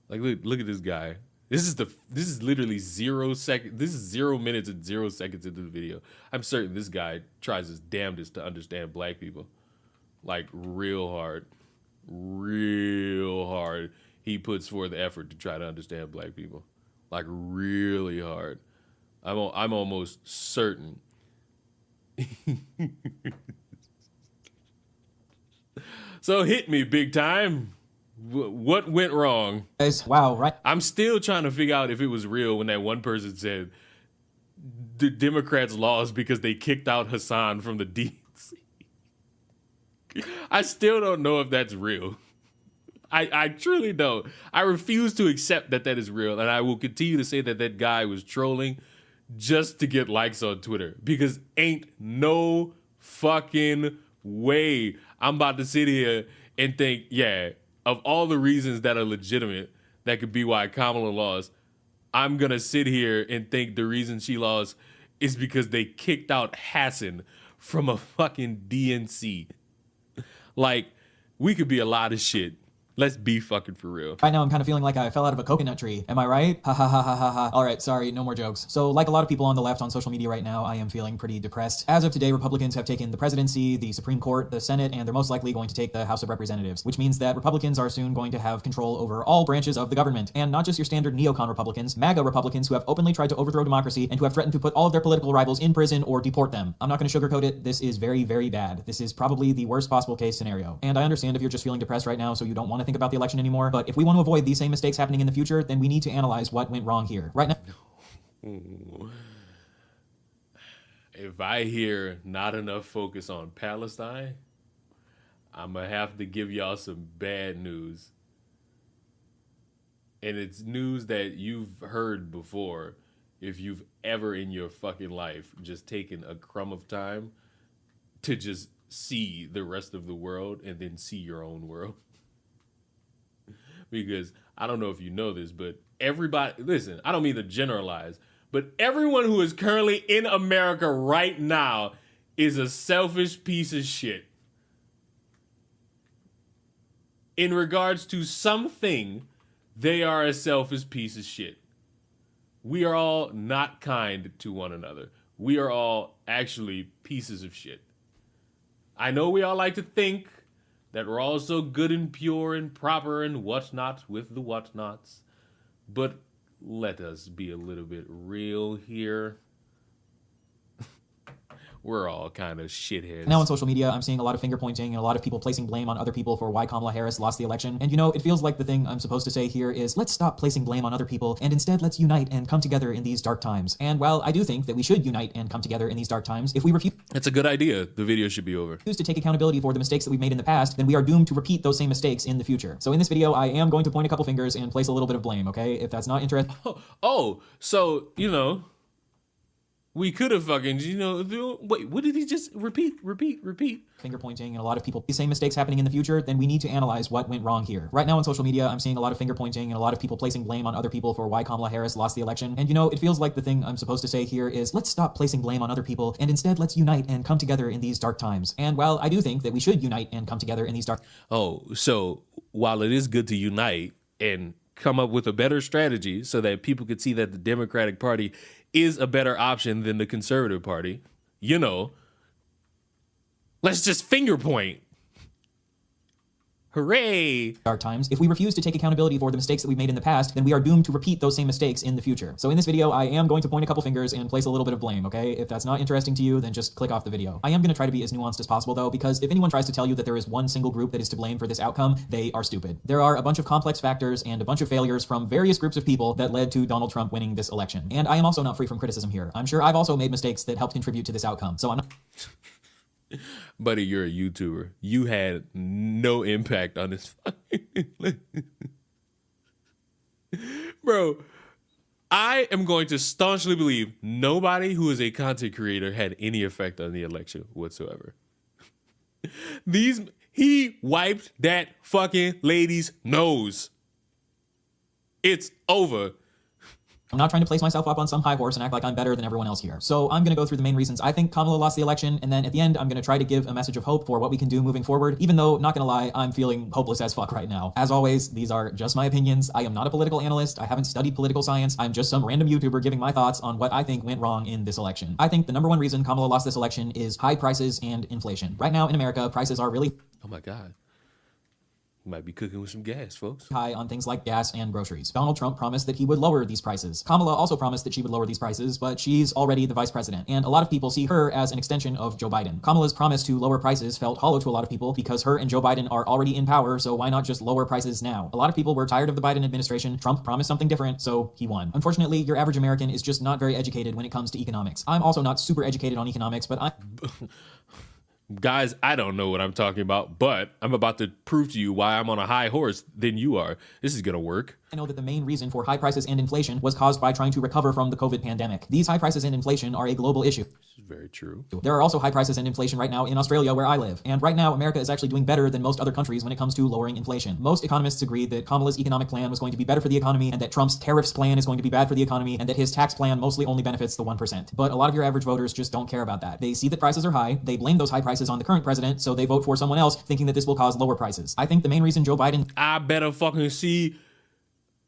Like, look at this guy. This is literally 0 seconds. This is 0 minutes and 0 seconds into the video. I'm certain this guy tries his damnedest to understand black people. Like, real hard. Real hard. He puts forth the effort to try to understand black people. Like, really hard. I'm almost certain. So hit me, big time. What went wrong? Wow, right. I'm still trying to figure out if it was real when that one person said the Democrats lost because they kicked out Hassan from the DNC. I still don't know if that's real. I truly don't. I refuse to accept that is real, and I will continue to say that guy was trolling just to get likes on Twitter, because ain't no fucking way I'm about to sit here and think, yeah, of all the reasons that are legitimate that could be why Kamala lost, I'm going to sit here and think the reason she lost is because they kicked out Hassan from a fucking DNC. Like, we could be a lot of shit, Let's be fucking for real. Right now, I'm kind of feeling like I fell out of a coconut tree. Am I right? Ha ha ha ha ha ha. All right, sorry, no more jokes. So, like a lot of people on the left on social media right now, I am feeling pretty depressed. As of today, Republicans have taken the presidency, the Supreme Court, the Senate, and they're most likely going to take the House of Representatives, which means that Republicans are soon going to have control over all branches of the government. And not just your standard neocon Republicans, MAGA Republicans who have openly tried to overthrow democracy and who have threatened to put all of their political rivals in prison or deport them. I'm not going to sugarcoat it. This is very, very bad. This is probably the worst possible case scenario. And I understand if you're just feeling depressed right now, so you don't want to think about the election anymore. But if we want to avoid these same mistakes happening in the future, then we need to analyze what went wrong here. Right now. If I hear not enough focus on Palestine, I'm going to have to give y'all some bad news. And it's news that you've heard before if you've ever in your fucking life just taken a crumb of time to just see the rest of the world and then see your own world. Because I don't know if you know this, but everybody, listen, I don't mean to generalize, but everyone who is currently in America right now is a selfish piece of shit. In regards to something, they are a selfish piece of shit. We are all not kind to one another. We are all actually pieces of shit. I know we all like to think that we're all so good and pure and proper and whatnot with the whatnots. But let us be a little bit real here. We're all kind of shitheads. Now on social media, I'm seeing a lot of finger pointing and a lot of people placing blame on other people for why Kamala Harris lost the election. And you know, it feels like the thing I'm supposed to say here is let's stop placing blame on other people and instead let's unite and come together in these dark times. And while I do think that we should unite and come together in these dark times, if we refuse That's a good idea. The video should be over. to take accountability for the mistakes that we've made in the past, then we are doomed to repeat those same mistakes in the future. So in this video, I am going to point a couple fingers and place a little bit of blame, okay? If that's not interesting. So, you know, we could have fucking, you know, wait, what did he just repeat? Finger pointing and a lot of people, these same mistakes happening in the future, then we need to analyze what went wrong here. Right now on social media, I'm seeing a lot of finger pointing and a lot of people placing blame on other people for why Kamala Harris lost the election. And you know, it feels like the thing I'm supposed to say here is let's stop placing blame on other people and instead let's unite and come together in these dark times. And while I do think that we should unite and come together in these dark. So while it is good to unite and come up with a better strategy so that people could see that the Democratic Party is a better option than the Conservative Party, you know, let's just finger point. Hooray! Dark times. If we refuse to take accountability for the mistakes that we've made in the past, then we are doomed to repeat those same mistakes in the future. So in this video, I am going to point a couple fingers and place a little bit of blame, okay? If that's not interesting to you, then just click off the video. I am going to try to be as nuanced as possible though, because if anyone tries to tell you that there is one single group that is to blame for this outcome, they are stupid. There are a bunch of complex factors and a bunch of failures from various groups of people that led to Donald Trump winning this election. And I am also not free from criticism here. I'm sure I've also made mistakes that helped contribute to this outcome. So I'm not... Buddy, you're a YouTuber. You had no impact on this. Bro, I am going to staunchly believe nobody who is a content creator had any effect on the election whatsoever. He wiped that fucking lady's nose. It's over. I'm not trying to place myself up on some high horse and act like I'm better than everyone else here. So I'm going to go through the main reasons I think Kamala lost the election, and then at the end, I'm going to try to give a message of hope for what we can do moving forward, even though, not going to lie, I'm feeling hopeless as fuck right now. As always, these are just my opinions. I am not a political analyst. I haven't studied political science. I'm just some random YouTuber giving my thoughts on what I think went wrong in this election. I think the number one reason Kamala lost this election is high prices and inflation. Right now in America, prices are really... Oh my God. You might be cooking with some gas, folks. High on things like gas and groceries. Donald Trump promised that he would lower these prices. Kamala also promised that she would lower these prices, but she's already the vice president. And a lot of people see her as an extension of Joe Biden. Kamala's promise to lower prices felt hollow to a lot of people because her and Joe Biden are already in power, so why not just lower prices now? A lot of people were tired of the Biden administration. Trump promised something different, so he won. Unfortunately, your average American is just not very educated when it comes to economics. I'm also not super educated on economics, but Guys, I don't know what I'm talking about, but I'm about to prove to you why I'm on a high horse than you are. This is going to work. I know that the main reason for high prices and inflation was caused by trying to recover from the COVID pandemic. These high prices and inflation are a global issue. This is very true. There are also high prices and inflation right now in Australia, where I live. And right now, America is actually doing better than most other countries when it comes to lowering inflation. Most economists agreed that Kamala's economic plan was going to be better for the economy, and that Trump's tariffs plan is going to be bad for the economy, and that his tax plan mostly only benefits the 1%. But a lot of your average voters just don't care about that. They see that prices are high, they blame those high prices prices on the current president, so they vote for someone else thinking that this will cause lower prices. I think the main reason Joe Biden... I better fucking see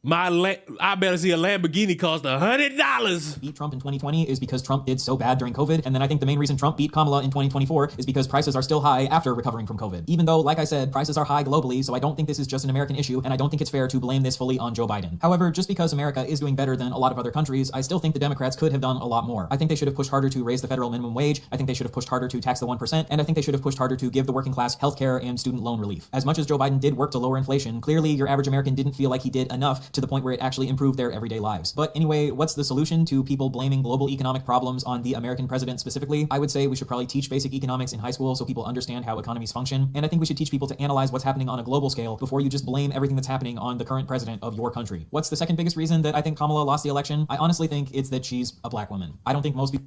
I better see a Lamborghini cost $100. beat Trump in 2020 is because Trump did so bad during COVID. And then I think the main reason Trump beat Kamala in 2024 is because prices are still high after recovering from COVID. Even though, like I said, prices are high globally, so I don't think this is just an American issue, and I don't think it's fair to blame this fully on Joe Biden. However, just because America is doing better than a lot of other countries, I still think the Democrats could have done a lot more. I think they should have pushed harder to raise the federal minimum wage. I think they should have pushed harder to tax the 1%, and I think they should have pushed harder to give the working class healthcare and student loan relief. As much as Joe Biden did work to lower inflation, clearly your average American didn't feel like he did enough to the point where it actually improve their everyday lives. But anyway, what's the solution to people blaming global economic problems on the American president specifically? I would say we should probably teach basic economics in high school so people understand how economies function. And I think we should teach people to analyze what's happening on a global scale before you just blame everything that's happening on the current president of your country. What's the second biggest reason that I think Kamala lost the election? I honestly think it's that she's a black woman. I don't think most people...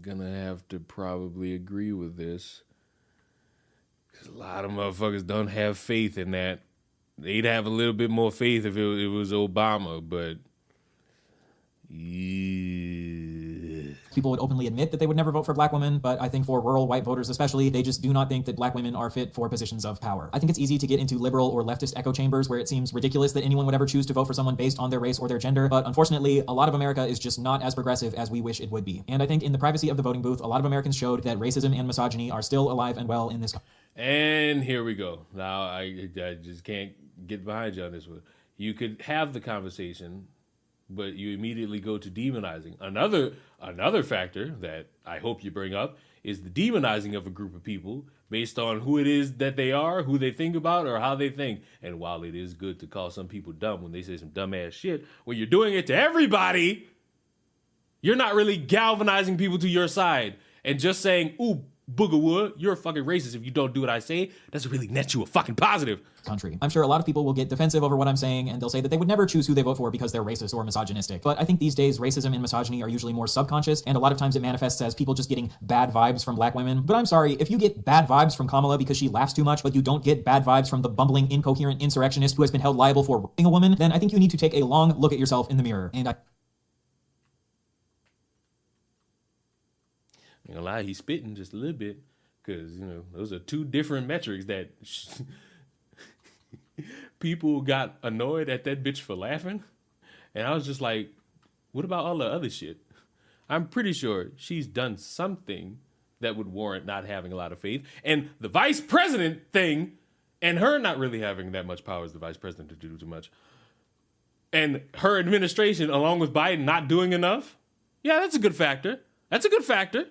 Gonna have to probably agree with this, because a lot of motherfuckers don't have faith in that. They'd have a little bit more faith if it was Obama, but yeah. People would openly admit that they would never vote for black women, but I think for rural white voters especially, they just do not think that black women are fit for positions of power. I think it's easy to get into liberal or leftist echo chambers where it seems ridiculous that anyone would ever choose to vote for someone based on their race or their gender, but unfortunately, a lot of America is just not as progressive as we wish it would be. And I think in the privacy of the voting booth, a lot of Americans showed that racism and misogyny are still alive and well in this country. And here we go. Now, I just can't get behind you on this one. You could have the conversation, but you immediately go to demonizing. Another factor that I hope you bring up is the demonizing of a group of people based on who it is that they are, who they think about, or how they think. And while it is good to call some people dumb when they say some dumbass shit, when you're doing it to everybody, you're not really galvanizing people to your side. And just saying, ooh, Boogawood, you're a fucking racist if you don't do what I say, doesn't really net you a fucking positive. Country. I'm sure a lot of people will get defensive over what I'm saying, and they'll say that they would never choose who they vote for because they're racist or misogynistic. But I think these days racism and misogyny are usually more subconscious, and a lot of times it manifests as people just getting bad vibes from black women. But I'm sorry, if you get bad vibes from Kamala because she laughs too much, but you don't get bad vibes from the bumbling, incoherent insurrectionist who has been held liable for raping a woman, then I think you need to take a long look at yourself in the mirror. And I'm gonna lie, he's spitting just a little bit, because, you know, those are two different metrics that people got annoyed at that bitch for laughing. And I was just like, what about all the other shit? I'm pretty sure she's done something that would warrant not having a lot of faith. And the vice president thing, and her not really having that much power as the vice president to do too much, and her administration, along with Biden, not doing enough, yeah, that's a good factor. That's a good factor.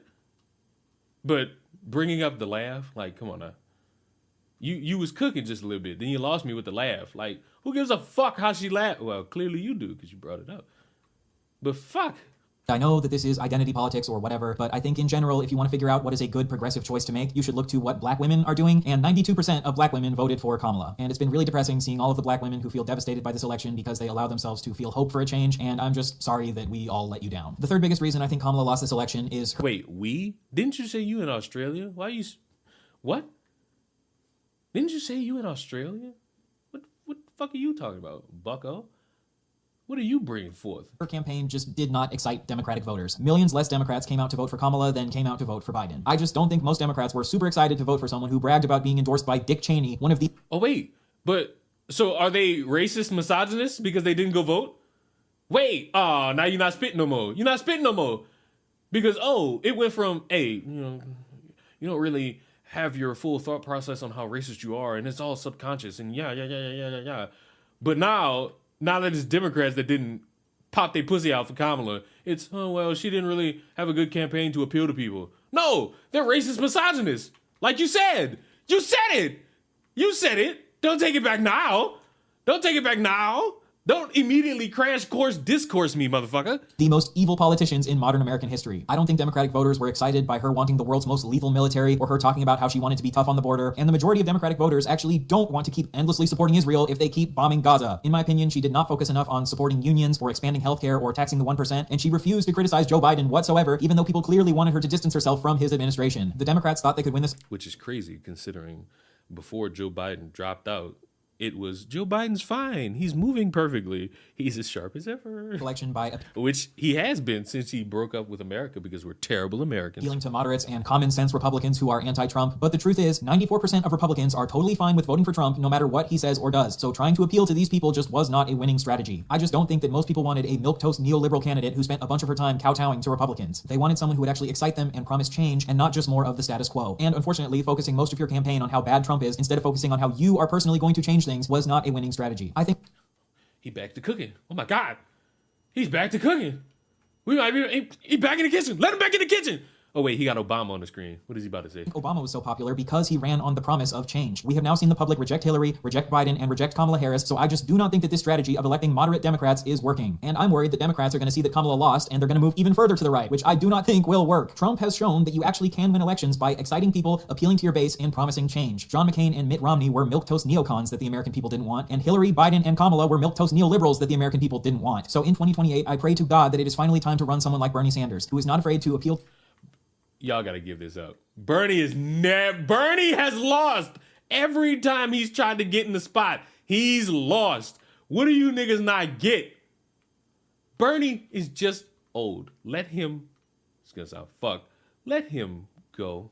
But bringing up the laugh, like, come on now. You was cooking just a little bit, then you lost me with the laugh. Like, who gives a fuck how she laughed? Well, clearly you do, because you brought it up. But fuck. I know that this is identity politics or whatever, but I think in general, if you want to figure out what is a good progressive choice to make, you should look to what black women are doing, and 92% of black women voted for Kamala. And it's been really depressing seeing all of the black women who feel devastated by this election because they allow themselves to feel hope for a change, and I'm just sorry that we all let you down. The third biggest reason I think Kamala lost this election is her— Wait, we? Didn't you say you in Australia? Why you... What? Didn't you say you in Australia? What the fuck are you talking about, bucko? What are you bringing forth? Her campaign just did not excite Democratic voters. Millions less Democrats came out to vote for Kamala than came out to vote for Biden. I just don't think most Democrats were super excited to vote for someone who bragged about being endorsed by Dick Cheney, one of the— Oh, wait. But, so are they racist misogynists because they didn't go vote? Wait. Oh, now you're not spitting no more. You're not spitting no more. Because, oh, it went from, hey, you know, you don't really have your full thought process on how racist you are, and it's all subconscious, and yeah. But now that it's Democrats that didn't pop their pussy out for Kamala, it's, oh, well, she didn't really have a good campaign to appeal to people. No, they're racist misogynists. Like you said. You said it. You said it. Don't take it back now. Don't take it back now. Don't immediately crash course discourse me, motherfucker. The most evil politicians in modern American history. I don't think Democratic voters were excited by her wanting the world's most lethal military or her talking about how she wanted to be tough on the border. And the majority of Democratic voters actually don't want to keep endlessly supporting Israel if they keep bombing Gaza. In my opinion, she did not focus enough on supporting unions or expanding healthcare or taxing the 1%, and she refused to criticize Joe Biden whatsoever, even though people clearly wanted her to distance herself from his administration. The Democrats thought they could win this. Which is crazy, considering before Joe Biden dropped out, it was Joe Biden's fine. He's moving perfectly. He's as sharp as ever. Election by Which he has been since he broke up with America because we're terrible Americans. appealing to moderates and common sense Republicans who are anti-Trump. But the truth is, 94% of Republicans are totally fine with voting for Trump no matter what he says or does. So trying to appeal to these people just was not a winning strategy. I just don't think that most people wanted a milquetoast neoliberal candidate who spent a bunch of her time kowtowing to Republicans. They wanted someone who would actually excite them and promise change and not just more of the status quo. And unfortunately, focusing most of your campaign on how bad Trump is instead of focusing on how you are personally going to change things was not a winning strategy. I think He back to cooking. Oh my God. He's back to cooking. We might be, he back in the kitchen. Let him back in the kitchen. Oh wait, he got Obama on the screen. What is he about to say? Obama was so popular because he ran on the promise of change. We have now seen the public reject Hillary, reject Biden, and reject Kamala Harris, so I just do not think that this strategy of electing moderate Democrats is working. And I'm worried that Democrats are going to see that Kamala lost and they're going to move even further to the right, which I do not think will work. Trump has shown that you actually can win elections by exciting people, appealing to your base, and promising change. John McCain and Mitt Romney were milquetoast neocons that the American people didn't want, and Hillary, Biden, and Kamala were milquetoast neoliberals that the American people didn't want. So in 2028, I pray to God that it is finally time to run someone like Bernie Sanders, who is not afraid to appeal. Y'all gotta give this up. Bernie has lost every time he's tried to get in the spot. He's lost. What do you niggas not get? Bernie is just old. Let him, it's gonna sound fucked. Let him go.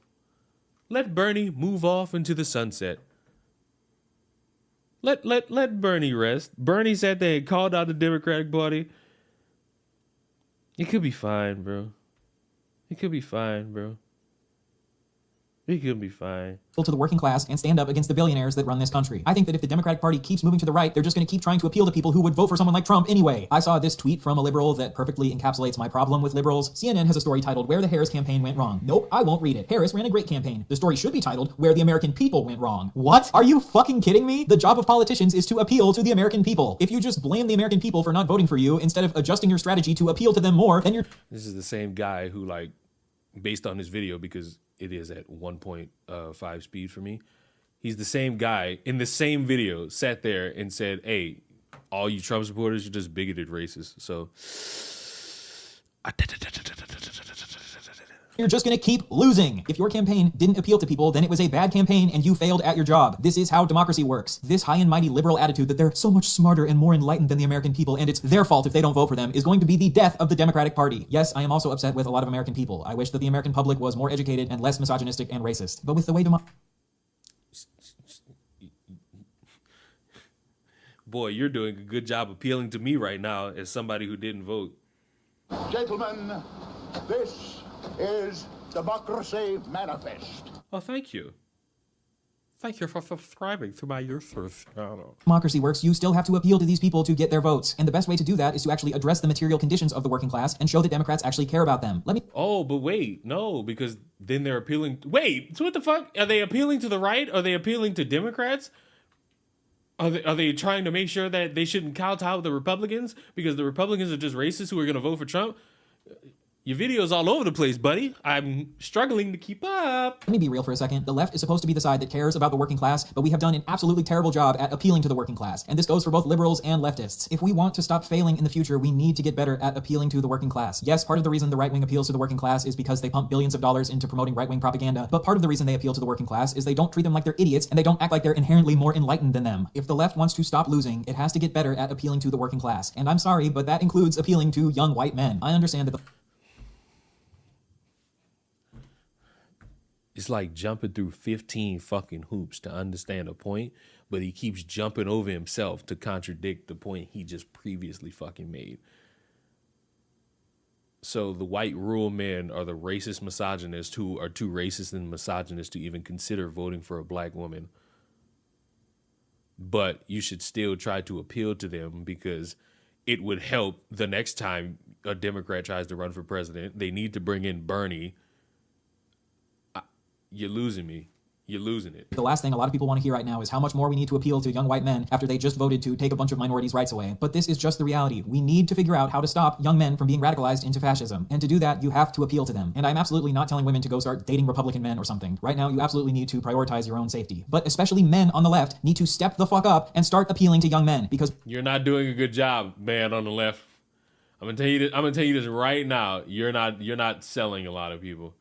Let Bernie move off into the sunset. Let Bernie rest. Bernie sat there and called out the Democratic Party. It could be fine, bro. It could be fine, bro. It could be fine. To the working class and stand up against the billionaires that run this country. I think that if the Democratic Party keeps moving to the right, they're just going to keep trying to appeal to people who would vote for someone like Trump anyway. I saw this tweet from a liberal that perfectly encapsulates my problem with liberals. CNN has a story titled Where the Harris Campaign Went Wrong. Nope, I won't read it. Harris ran a great campaign. The story should be titled Where the American People Went Wrong. What? Are you fucking kidding me? The job of politicians is to appeal to the American people. If you just blame the American people for not voting for you instead of adjusting your strategy to appeal to them more, then you're... This is the same guy who, like, based on this video, because it is at 1.5 speed for me. He's the same guy in the same video sat there and said, hey, all you Trump supporters, you're just bigoted racists. So you're just going to keep losing. If your campaign didn't appeal to people, then it was a bad campaign and you failed at your job. This is how democracy works. This high and mighty liberal attitude that they're so much smarter and more enlightened than the American people and it's their fault if they don't vote for them is going to be the death of the Democratic Party. Yes, I am also upset with a lot of American people. I wish that the American public was more educated and less misogynistic and racist. But with the way boy, you're doing a good job appealing to me right now as somebody who didn't vote. Gentlemen, this is Democracy Manifest. Oh, thank you. Thank you for subscribing to my YouTube channel. Democracy works, you still have to appeal to these people to get their votes. And the best way to do that is to actually address the material conditions of the working class and show that Democrats actually care about them. Oh, but wait, no, because then they're appealing. Wait, so what the fuck? Are they appealing to the right? Are they appealing to Democrats? Are they trying to make sure that they shouldn't kowtow the Republicans because the Republicans are just racists who are going to vote for Trump? Your video's all over the place, buddy. I'm struggling to keep up. Let me be real for a second. The left is supposed to be the side that cares about the working class, but we have done an absolutely terrible job at appealing to the working class. And this goes for both liberals and leftists. If we want to stop failing in the future, we need to get better at appealing to the working class. Yes, part of the reason the right wing appeals to the working class is because they pump billions of dollars into promoting right wing propaganda. But part of the reason they appeal to the working class is they don't treat them like they're idiots and they don't act like they're inherently more enlightened than them. If the left wants to stop losing, it has to get better at appealing to the working class. And I'm sorry, but that includes appealing to young white men. I understand that It's like jumping through 15 fucking hoops to understand a point, but he keeps jumping over himself to contradict the point he just previously fucking made. So the white rural men are the racist misogynists who are too racist and misogynist to even consider voting for a black woman. But you should still try to appeal to them because it would help the next time a Democrat tries to run for president. They need to bring in Bernie. You're losing me. You're losing it. The last thing a lot of people want to hear right now is how much more we need to appeal to young white men after they just voted to take a bunch of minorities' rights away. But this is just the reality. We need to figure out how to stop young men from being radicalized into fascism. And to do that, you have to appeal to them. And I'm absolutely not telling women to go start dating Republican men or something. Right now, you absolutely need to prioritize your own safety. But especially men on the left need to step the fuck up and start appealing to young men because you're not doing a good job, man, on the left. I'm gonna tell you this right now. You're not selling a lot of people.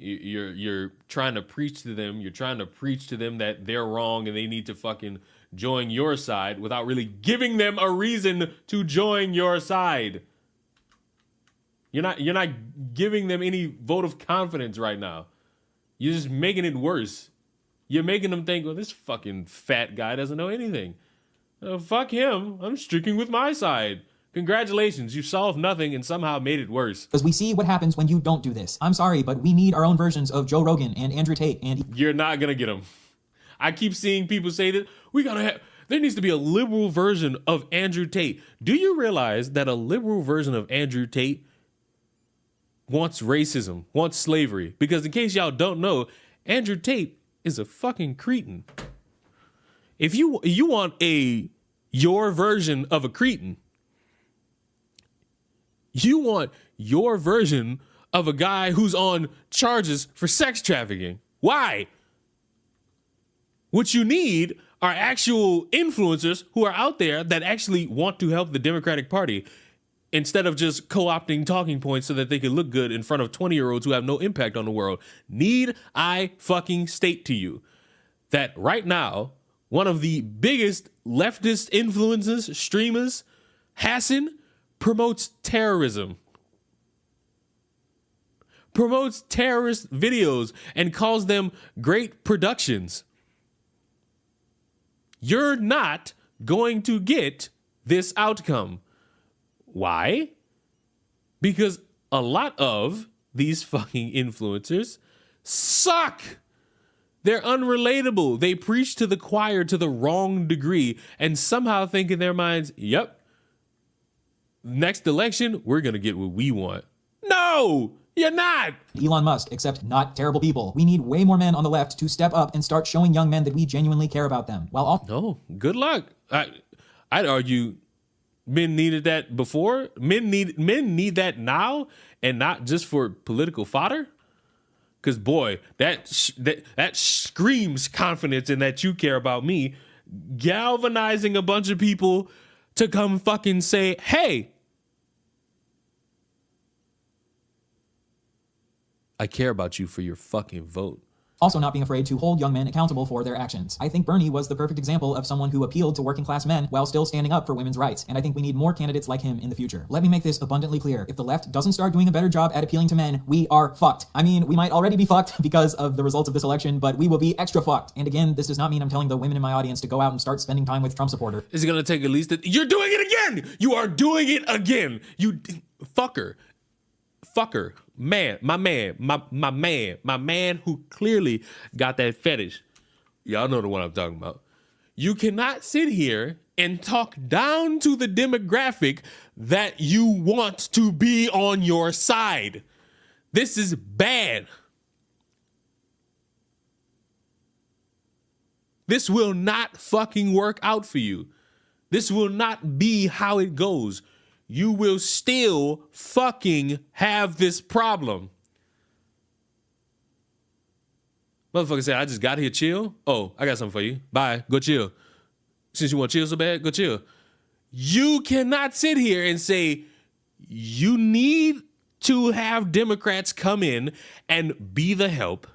You're trying to preach to them. You're trying to preach to them that they're wrong and they need to fucking join your side without really giving them a reason to join your side. You're not giving them any vote of confidence right now. You're just making it worse. You're making them think, well, this fucking fat guy doesn't know anything. Fuck him. I'm sticking with my side. Congratulations, you solved nothing and somehow made it worse. Because we see what happens when you don't do this. I'm sorry, but we need our own versions of Joe Rogan and Andrew Tate and... You're not gonna get them. I keep seeing people say that there needs to be a liberal version of Andrew Tate. Do you realize that a liberal version of Andrew Tate wants racism, wants slavery? Because in case y'all don't know, Andrew Tate is a fucking cretin. If you want your version of a cretin, you want your version of a guy who's on charges for sex trafficking. Why? What you need are actual influencers who are out there that actually want to help the Democratic Party instead of just co-opting talking points so that they can look good in front of 20-year-olds who have no impact on the world. Need I fucking state to you that right now, one of the biggest leftist influencers, streamers, Hassan, promotes terrorism. Promotes terrorist videos and calls them great productions. You're not going to get this outcome. Why? Because a lot of these fucking influencers suck. They're unrelatable. They preach to the choir to the wrong degree and somehow think in their minds, yep, next election, we're going to get what we want. No, you're not. Elon Musk, except not terrible people. We need way more men on the left to step up and start showing young men that we genuinely care about them. While all... No, good luck. I'd argue men needed that before. Men need that now and not just for political fodder. Because, boy, that screams confidence in that you care about me. Galvanizing a bunch of people to come fucking say, hey, I care about you for your fucking vote. Also not being afraid to hold young men accountable for their actions. I think Bernie was the perfect example of someone who appealed to working class men while still standing up for women's rights. And I think we need more candidates like him in the future. Let me make this abundantly clear. If the left doesn't start doing a better job at appealing to men, we are fucked. I mean, we might already be fucked because of the results of this election, but we will be extra fucked. And again, this does not mean I'm telling the women in my audience to go out and start spending time with Trump supporters. Is it going to take at least... You're doing it again! You are doing it again! You... Fucker. Man, my man who clearly got that fetish. Y'all know the one I'm talking about. You cannot sit here and talk down to the demographic that you want to be on your side. This is bad. This will not fucking work out for you. This will not be how it goes. You will still fucking have this problem. Motherfucker said, I just got here, chill. Oh, I got something for you. Bye, go chill. Since you want to chill so bad, go chill. You cannot sit here and say, you need to have Democrats come in and be the help.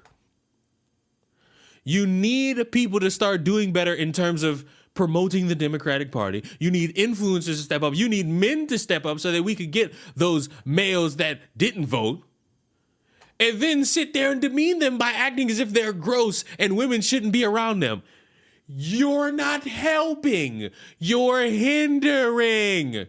You need people to start doing better in terms of promoting the Democratic Party. You need influencers to step up. You need men to step up so that we could get those males that didn't vote. And then sit there and demean them by acting as if they're gross and women shouldn't be around them. You're not helping. You're hindering.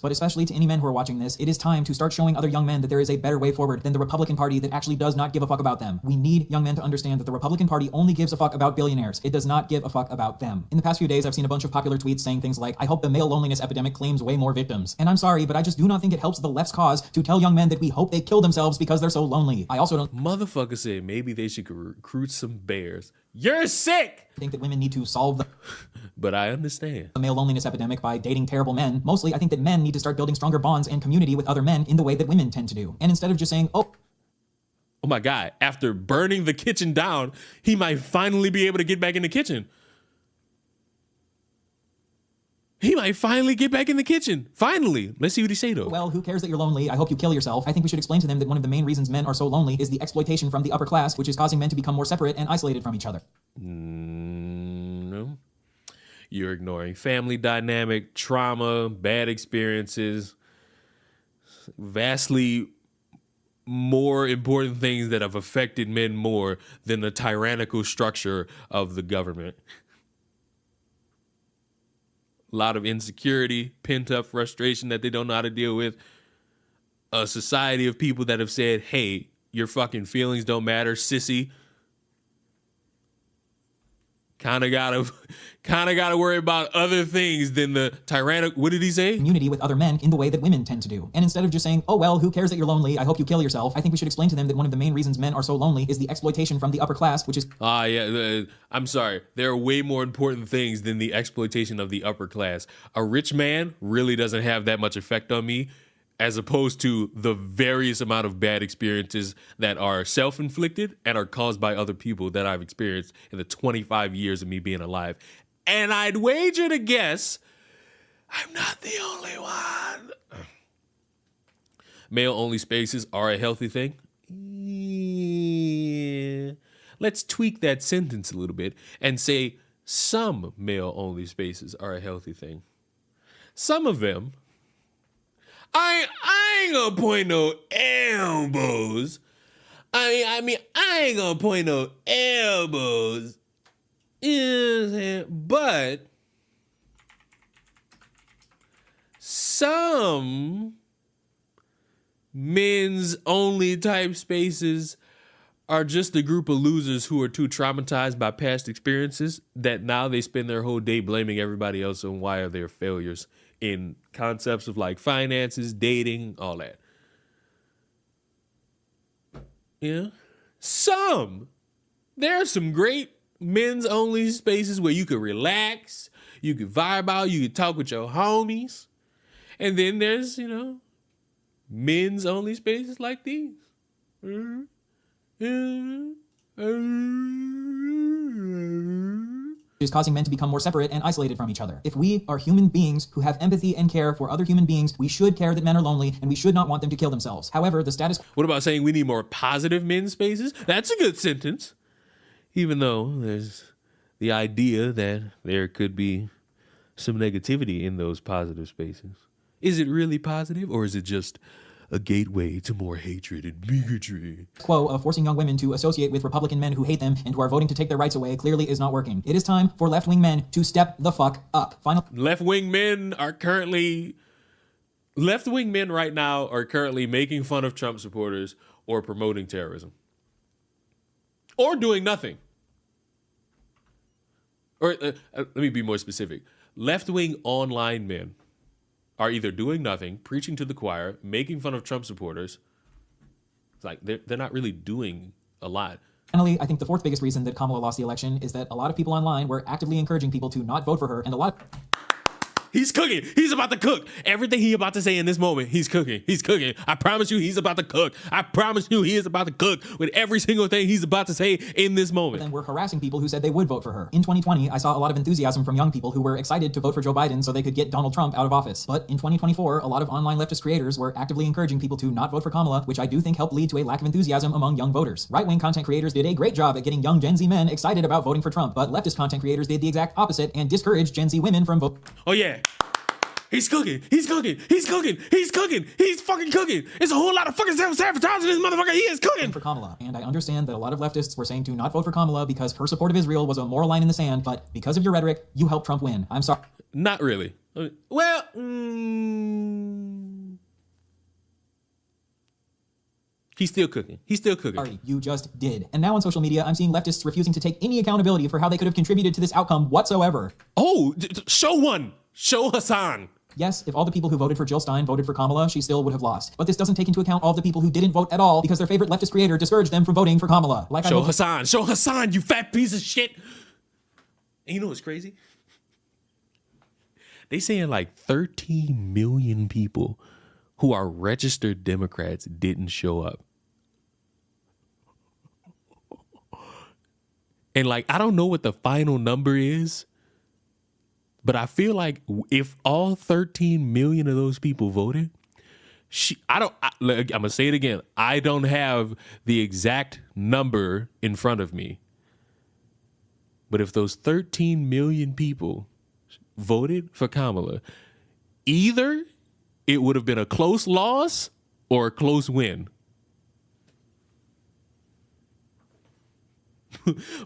But especially to any men who are watching this, it is time to start showing other young men that there is a better way forward than the Republican Party that actually does not give a fuck about them. We need young men to understand that the Republican Party only gives a fuck about billionaires. It does not give a fuck about them. In the past few days, I've seen a bunch of popular tweets saying things like, I hope the male loneliness epidemic claims way more victims. And I'm sorry, but I just do not think it helps the left's cause to tell young men that we hope they kill themselves because they're so lonely. I also don't... Motherfucker said maybe they should recruit some bears. You're sick! I think that women need to solve the... But I understand. The male loneliness epidemic by dating terrible men. Mostly, I think that men need to start building stronger bonds and community with other men in the way that women tend to do. And instead of just saying, oh my God, after burning the kitchen down, he might finally be able to get back in the kitchen. He might finally get back in the kitchen. Finally. Let's see what he say, though. Well, who cares that you're lonely? I hope you kill yourself. I think we should explain to them that one of the main reasons men are so lonely is the exploitation from the upper class, which is causing men to become more separate and isolated from each other. No. You're ignoring family dynamic, trauma, bad experiences, vastly more important things that have affected men more than the tyrannical structure of the government. A lot of insecurity, pent-up frustration that they don't know how to deal with. A society of people that have said, hey, your fucking feelings don't matter, sissy. Kind of gotta worry about other things than the tyrannical. What did he say? Community with other men in the way that women tend to do. And instead of just saying, oh, well, who cares that you're lonely? I hope you kill yourself. I think we should explain to them that one of the main reasons men are so lonely is the exploitation from the upper class, which is... I'm sorry. There are way more important things than the exploitation of the upper class. A rich man really doesn't have that much effect on me, as opposed to the various amount of bad experiences that are self-inflicted and are caused by other people that I've experienced in the 25 years of me being alive. And I'd wager to guess I'm not the only one. Male-only spaces are a healthy thing. Yeah. Let's tweak that sentence a little bit and say some male-only spaces are a healthy thing. Some of them, I ain't gonna point no elbows. I mean, I ain't gonna point no elbows. You know what I'm saying? But some men's only type spaces are just a group of losers who are too traumatized by past experiences that now they spend their whole day blaming everybody else on why are their failures in concepts of like finances, dating, all that. Yeah. There are some great men's only spaces where you could relax, you could vibe out, you could talk with your homies. And then there's, men's only spaces like these. Is causing men to become more separate and isolated from each other. If we are human beings who have empathy and care for other human beings, we should care that men are lonely and we should not want them to kill themselves. However, the status... What about saying we need more positive men's spaces? That's a good sentence. Even though there's the idea that there could be some negativity in those positive spaces. Is it really positive, or is it just a gateway to more hatred and bigotry? Quo of forcing young women to associate with Republican men who hate them and who are voting to take their rights away clearly is not working. It is time for left-wing men to step the fuck up. Left-wing men right now are currently making fun of Trump supporters or promoting terrorism. Or doing nothing. Or let me be more specific. Left-wing online men are either doing nothing, preaching to the choir, making fun of Trump supporters. It's like they're not really doing a lot. Finally, I think the fourth biggest reason that Kamala lost the election is that a lot of people online were actively encouraging people to not vote for her, and a lot... He's cooking. He's about to cook. Everything he's about to say in this moment, he's cooking. He's cooking. I promise you he's about to cook. I promise you he is about to cook with every single thing he's about to say in this moment. And we're harassing people who said they would vote for her. In 2020, I saw a lot of enthusiasm from young people who were excited to vote for Joe Biden so they could get Donald Trump out of office. But in 2024, a lot of online leftist creators were actively encouraging people to not vote for Kamala, which I do think helped lead to a lack of enthusiasm among young voters. Right-wing content creators did a great job at getting young Gen Z men excited about voting for Trump, but leftist content creators did the exact opposite and discouraged Gen Z women from voting. Oh yeah. He's cooking. He's cooking. He's cooking. He's cooking. He's fucking cooking. It's a whole lot of fucking self-sabotage in this motherfucker. He is cooking. For Kamala. And I understand that a lot of leftists were saying to not vote for Kamala because her support of Israel was a moral line in the sand, but because of your rhetoric, you helped Trump win. I'm sorry. Not really. Well, he's still cooking. He's still cooking. Sorry, you just did. And now on social media, I'm seeing leftists refusing to take any accountability for how they could have contributed to this outcome whatsoever. Oh, show one. Show Hassan. Yes, if all the people who voted for Jill Stein voted for Kamala, she still would have lost. But this doesn't take into account all the people who didn't vote at all because their favorite leftist creator discouraged them from voting for Kamala. Show Hassan. Show Hassan, you fat piece of shit. And you know what's crazy? They saying like 13 million people who are registered Democrats didn't show up. And like, I don't know what the final number is, but I feel like if all 13 million of those people voted, I'm going to say it again. I don't have the exact number in front of me. But if those 13 million people voted for Kamala, either it would have been a close loss or a close win.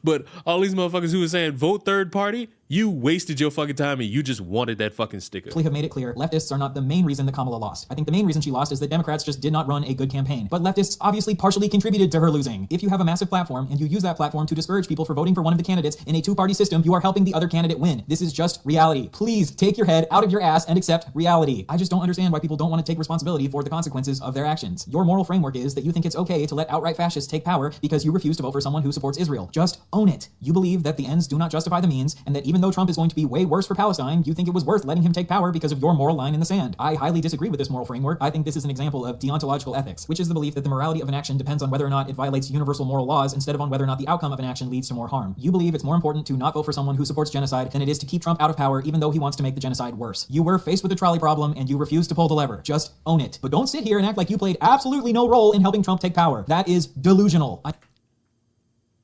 But all these motherfuckers who were saying vote third party, you wasted your fucking time and you just wanted that fucking sticker. Have made it clear leftists are not the main reason that Kamala lost. I think the main reason she lost is that Democrats just did not run a good campaign. But leftists obviously partially contributed to her losing. If you have a massive platform and you use that platform to discourage people for voting for one of the candidates in a two-party system, you are helping the other candidate win. This is just reality. Please take your head out of your ass and accept reality. I just don't understand why people don't want to take responsibility for the consequences of their actions. Your moral framework is that you think it's okay to let outright fascists take power because you refuse to vote for someone who supports Israel. Just own it. You believe that the ends do not justify the means, and that even though Trump is going to be way worse for Palestine, you think it was worth letting him take power because of your moral line in the sand. I highly disagree with this moral framework. I think this is an example of deontological ethics, which is the belief that the morality of an action depends on whether or not it violates universal moral laws instead of on whether or not the outcome of an action leads to more harm. You believe it's more important to not vote for someone who supports genocide than it is to keep Trump out of power even though he wants to make the genocide worse. You were faced with a trolley problem and you refused to pull the lever. Just own it. But don't sit here and act like you played absolutely no role in helping Trump take power. That is delusional.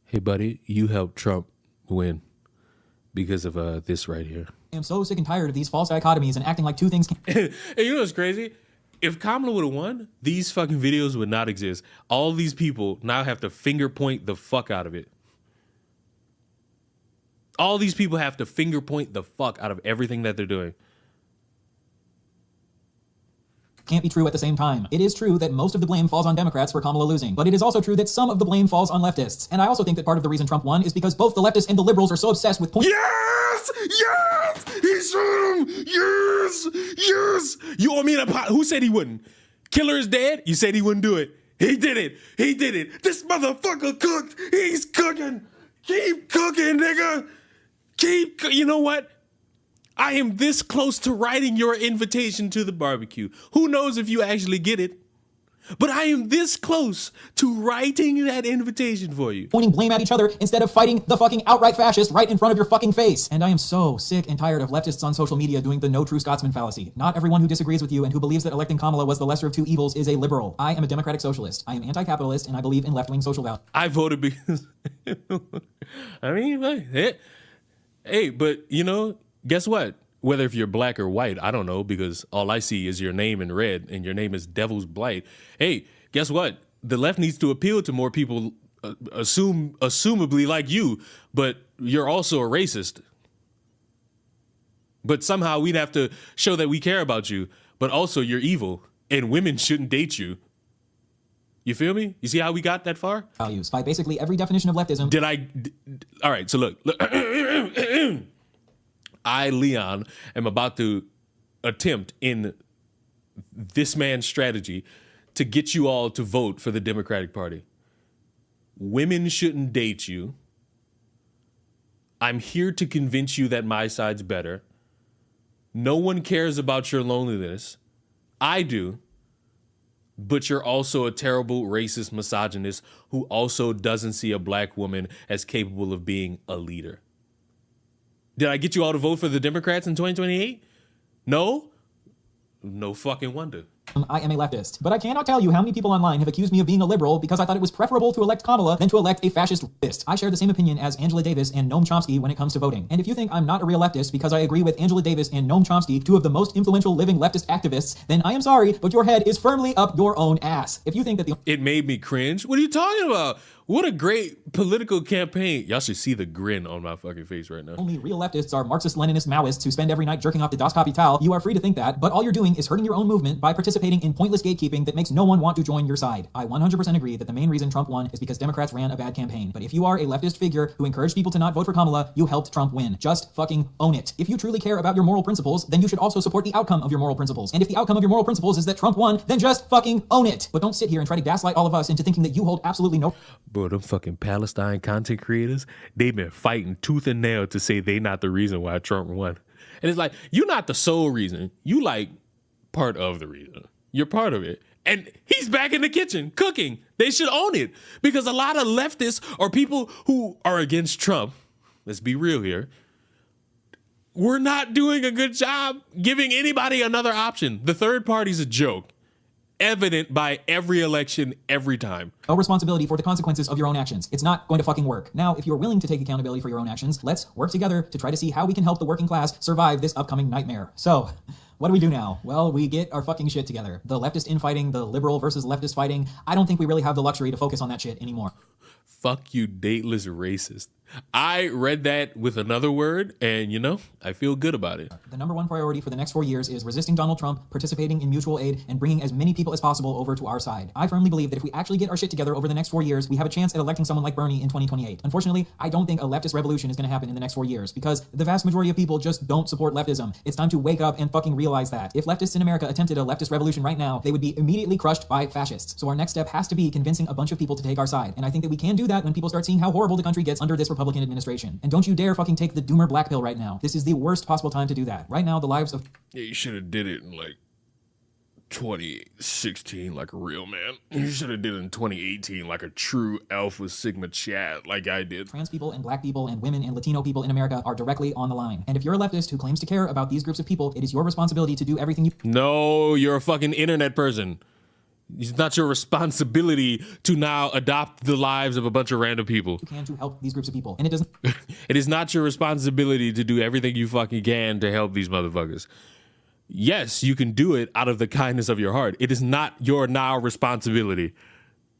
Hey buddy, you helped Trump win because of this right here. I am so sick and tired of these false dichotomies and acting like two things And you know what's crazy? If Kamala would have won, these fucking videos would not exist. All these people now have to finger point the fuck out of it. All these people have to finger point the fuck out of everything that they're doing. Can't be true at the same time. It is true that most of the blame falls on Democrats for Kamala losing, but it is also true that some of the blame falls on leftists. And I also think that part of the reason Trump won is because both the leftists and the liberals are so obsessed with Yes! Yes! He shot him! Yes! Yes! You owe me an apology. Who said he wouldn't? Killer is dead? You said he wouldn't do it. He did it. He did it. This motherfucker cooked. He's cooking. Keep cooking, nigga. You know what? I am this close to writing your invitation to the barbecue. Who knows if you actually get it? But I am this close to writing that invitation for you. Pointing blame at each other instead of fighting the fucking outright fascist right in front of your fucking face. And I am so sick and tired of leftists on social media doing the no true Scotsman fallacy. Not everyone who disagrees with you and who believes that electing Kamala was the lesser of two evils is a liberal. I am a democratic socialist. I am anti-capitalist and I believe in left-wing social values. I voted because... I mean, hey, but you know, guess what? Whether if you're black or white, I don't know, because all I see is your name in red, and your name is Devil's Blight. Hey, guess what? The left needs to appeal to more people, assumably like you, but you're also a racist. But somehow we'd have to show that we care about you, but also you're evil, and women shouldn't date you. You feel me? You see how we got that far? Values by basically every definition of leftism. All right, so look. I, Leon, am about to attempt in this man's strategy to get you all to vote for the Democratic Party. Women shouldn't date you. I'm here to convince you that my side's better. No one cares about your loneliness. I do. But you're also a terrible racist misogynist who also doesn't see a black woman as capable of being a leader. Did I get you all to vote for the Democrats in 2028? No? No fucking wonder. I am a leftist, but I cannot tell you how many people online have accused me of being a liberal because I thought it was preferable to elect Kamala than to elect a fascist leftist. I share the same opinion as Angela Davis and Noam Chomsky when it comes to voting. And if you think I'm not a real leftist because I agree with Angela Davis and Noam Chomsky, two of the most influential living leftist activists, then I am sorry, but your head is firmly up your own ass. If you think that It made me cringe. What are you talking about? What a great political campaign. Y'all should see the grin on my fucking face right now. Only real leftists are Marxist-Leninist Maoists who spend every night jerking off to Das Kapital, you are free to think that, but all you're doing is hurting your own movement by participating in pointless gatekeeping that makes no one want to join your side. I 100% agree that the main reason Trump won is because Democrats ran a bad campaign. But if you are a leftist figure who encouraged people to not vote for Kamala, you helped Trump win. Just fucking own it. If you truly care about your moral principles, then you should also support the outcome of your moral principles. And if the outcome of your moral principles is that Trump won, then just fucking own it. But don't sit here and try to gaslight all of us into thinking that you hold absolutely no... Bro, them fucking Palestine content creators, they've been fighting tooth and nail to say they not the reason why Trump won. And it's like, you're not the sole reason. You like part of the reason. You're part of it. And he's back in the kitchen cooking. They should own it. Because a lot of leftists or people who are against Trump, let's be real here, we're not doing a good job giving anybody another option. The third party's a joke. evident by every election, every time. No responsibility for the consequences of your own actions. It's not going to fucking work. Now, if you're willing to take accountability for your own actions, let's work together to try to see how we can help the working class survive this upcoming nightmare. So, what do we do now? Well, we get our fucking shit together. The leftist infighting, the liberal versus leftist fighting, I don't think we really have the luxury to focus on that shit anymore. Fuck you, dateless racist. I read that with another word, and you know, I feel good about it. The number one priority for the next 4 years is resisting Donald Trump, participating in mutual aid, and bringing as many people as possible over to our side. I firmly believe that if we actually get our shit together over the next 4 years, we have a chance at electing someone like Bernie in 2028. Unfortunately, I don't think a leftist revolution is going to happen in the next 4 years because the vast majority of people just don't support leftism. It's time to wake up and fucking realize that. If leftists in America attempted a leftist revolution right now, they would be immediately crushed by fascists. So our next step has to be convincing a bunch of people to take our side. And I think that we can do that when people start seeing how horrible the country gets under this Republican administration. And don't you dare fucking take the doomer black pill right now. This is the worst possible time to do that. Right now, the lives of... Yeah, you should have did it in like 2016 like a real man. You should have did it in 2018 like a true Alpha Sigma Chad like I did. Trans people and black people and women and Latino people in America are directly on the line. And if you're a leftist who claims to care about these groups of people, it is your responsibility to do everything you... No, you're a fucking internet person. It's not your responsibility to now adopt the lives of a bunch of random people. You can to help these groups of people. And it doesn't... It is not your responsibility to do everything you fucking can to help these motherfuckers. Yes, you can do it out of the kindness of your heart. It is not your now responsibility.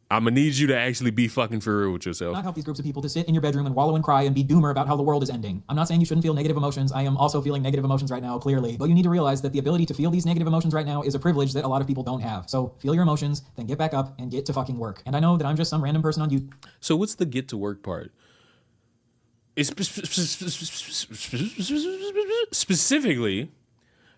I'm gonna need you to actually be fucking for real with yourself. Not help these groups of people to sit in your bedroom and wallow and cry and be doomer about how the world is ending. I'm not saying you shouldn't feel negative emotions. I am also feeling negative emotions right now, clearly. But you need to realize that the ability to feel these negative emotions right now is a privilege that a lot of people don't have. So feel your emotions, then get back up and get to fucking work. And I know that I'm just some random person on YouTube. So what's the get to work part? It's specifically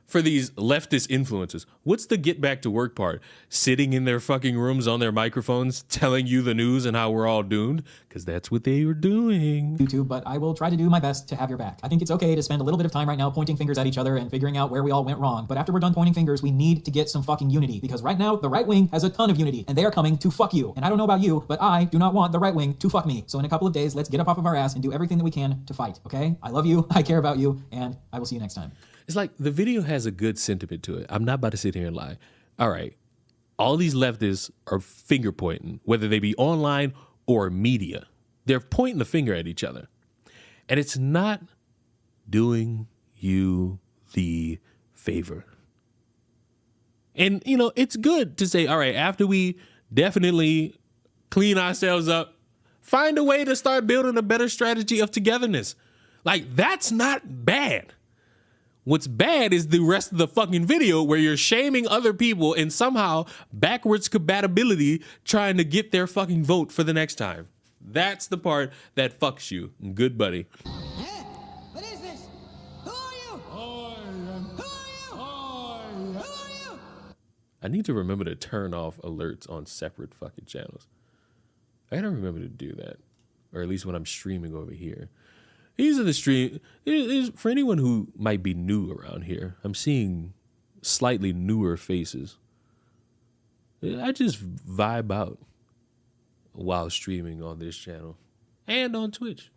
for these leftist influencers. What's the get back to work part? Sitting in their fucking rooms on their microphones telling you the news and how we're all doomed? Because that's what they were doing. YouTube, but I will try to do my best to have your back. I think it's okay to spend a little bit of time right now pointing fingers at each other and figuring out where we all went wrong. But after we're done pointing fingers, we need to get some fucking unity. Because right now, the right wing has a ton of unity, and they are coming to fuck you. And I don't know about you, but I do not want the right wing to fuck me. So in a couple of days, let's get up off of our ass and do everything that we can to fight, okay? I love you, I care about you, and I will see you next time. It's like the video has a good sentiment to it. I'm not about to sit here and lie. All right. All these leftists are finger pointing, whether they be online or media. They're pointing the finger at each other. And it's not doing you the favor. And, you know, it's good to say, all right, after we definitely clean ourselves up, find a way to start building a better strategy of togetherness. Like, that's not bad. What's bad is the rest of the fucking video where you're shaming other people and somehow backwards compatibility trying to get their fucking vote for the next time. That's the part that fucks you. Good buddy. Hey, what is this? Who are you? Who are you? Who are you? I need to remember to turn off alerts on separate fucking channels. I gotta remember to do that. Or at least when I'm streaming over here. These are the stream. For anyone who might be new around here, I'm seeing slightly newer faces. I just vibe out while streaming on this channel and on Twitch.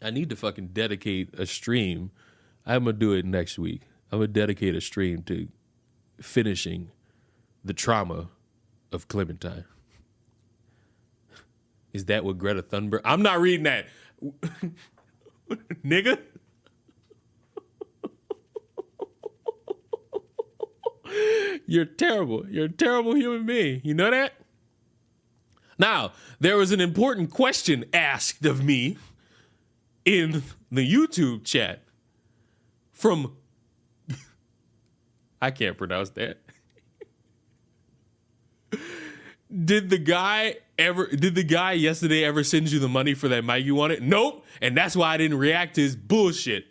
I need to fucking dedicate a stream. I'm going to do it next week. I'm going to dedicate a stream to finishing the trauma of Clementine. Is that what Greta Thunberg? I'm not reading that. Nigga. You're terrible. You're a terrible human being. You know that? Now, there was an important question asked of me in the YouTube chat from, I can't pronounce that. Did the guy yesterday ever send you the money for that mic you wanted? Nope. And that's why I didn't react to his bullshit.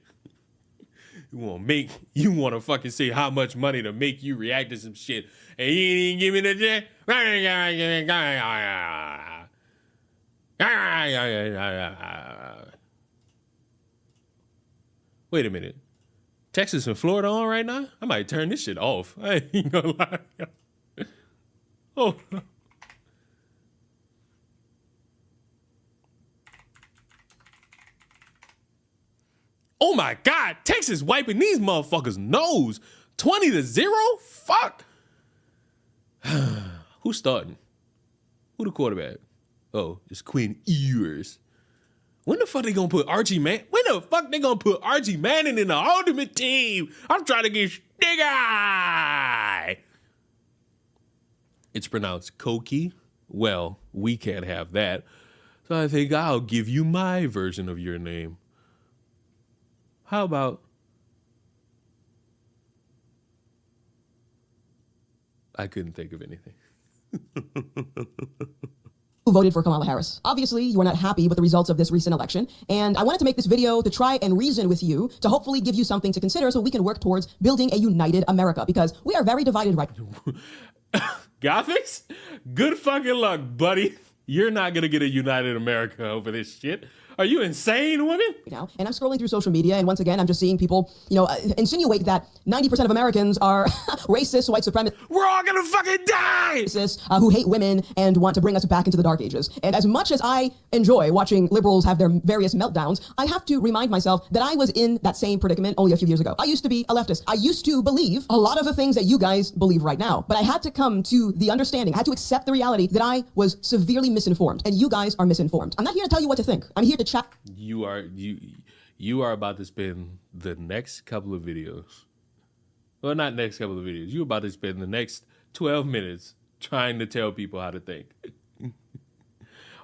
You want to fucking say how much money to make you react to some shit. And you ain't even give me the jet. Wait a minute. Texas and Florida on right now? I might turn this shit off. I ain't gonna lie. Oh. Oh my God, Texas wiping these motherfuckers' nose. 20-0? Fuck. Who's starting? Who the quarterback? Oh, it's Quinn Ewers. When the fuck they gonna put Archie Manning? When the fuck they gonna put Archie Manning in the ultimate team? I'm trying to get Big Eye. It's pronounced Koki. Well, we can't have that. So I think I'll give you my version of your name. How about... I couldn't think of anything. Who voted for Kamala Harris. Obviously, you are not happy with the results of this recent election, and I wanted to make this video to try and reason with you to hopefully give you something to consider so we can work towards building a united America, because we are very divided right Gothics? Good fucking luck, buddy. You're not gonna get a united America over this shit. Are you insane, woman? now. And I'm scrolling through social media, and once again, I'm just seeing people, insinuate that 90% of Americans are racist, white supremacists. We're all gonna fucking die! Who hate women and want to bring us back into the dark ages. And as much as I enjoy watching liberals have their various meltdowns, I have to remind myself that I was in that same predicament only a few years ago. I used to be a leftist. I used to believe a lot of the things that you guys believe right now. But I had to come to the understanding, I had to accept the reality that I was severely misinformed, and you guys are misinformed. I'm not here to tell you what to think. I'm here to chat. You are about to spend the next couple of videos. Well, not next couple of videos. You're about to spend the next 12 minutes trying to tell people how to think.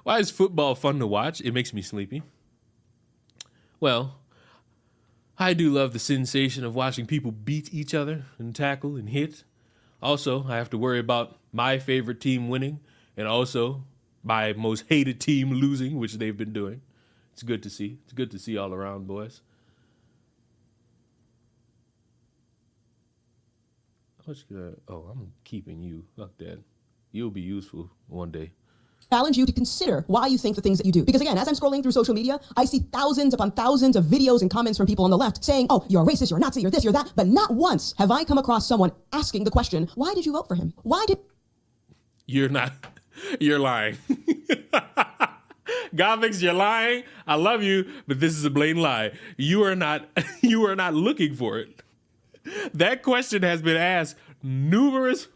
Why is football fun to watch? It makes me sleepy. Well, I do love the sensation of watching people beat each other and tackle and hit. Also, I have to worry about my favorite team winning and also my most hated team losing, which they've been doing. It's good to see. It's good to see all around, boys. I'm keeping you. Fuck that. You'll be useful one day. Challenge you to consider why you think the things that you do. Because again, as I'm scrolling through social media, I see thousands upon thousands of videos and comments from people on the left saying, oh, you're a racist, you're a Nazi, you're this, you're that. But not once have I come across someone asking the question, why did you vote for him? Why did... You're not. You're lying. Gothics, you're lying. I love you, but this is a blatant lie. You are not looking for it. That question has been asked numerous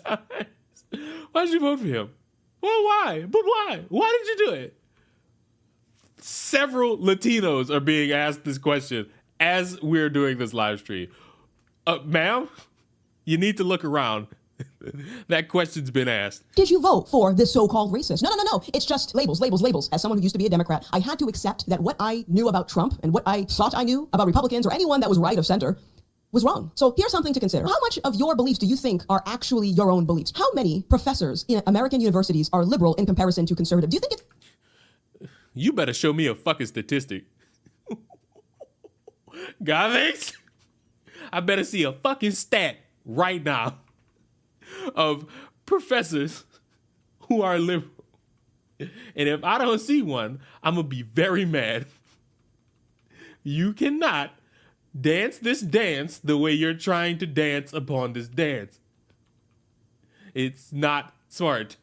times. Why did you vote for him? Well, why? But why? Why did you do it? Several Latinos are being asked this question as we're doing this live stream. Ma'am, you need to look around. That question's been asked. Did you vote for this so-called racist? No. It's just labels. As someone who used to be a Democrat, I had to accept that what I knew about Trump and what I thought I knew about Republicans or anyone that was right of center was wrong. So here's something to consider. How much of your beliefs do you think are actually your own beliefs? How many professors in American universities are liberal in comparison to conservative? Do you think it's... You better show me a fucking statistic. Gothics, I better see a fucking stat right now of professors who are liberal. And if I don't see one, I'm going to be very mad. You cannot dance this dance the way you're trying to dance upon this dance. It's not smart.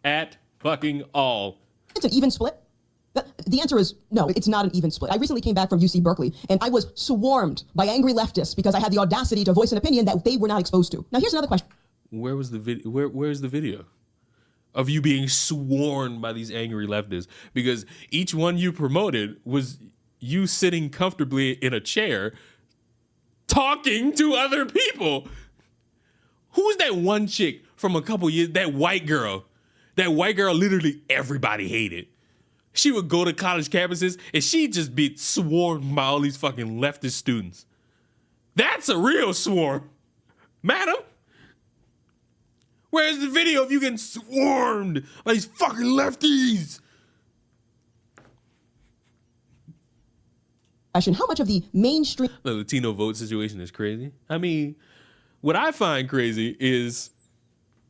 At fucking all. It's an even split. The answer is no, it's not an even split. I recently came back from UC Berkeley, and I was swarmed by angry leftists because I had the audacity to voice an opinion that they were not exposed to. Now, here's another question. Where was the video? Where's the video of you being swarmed by these angry leftists? Because each one you promoted was you sitting comfortably in a chair talking to other people. Who's that one chick from a couple years? That white girl. That white girl literally everybody hated. She would go to college campuses and she'd just be swarmed by all these fucking leftist students. That's a real swarm. Madam, where's the video of you getting swarmed by these fucking lefties? How much of the mainstream... The Latino vote situation is crazy. I mean, what I find crazy is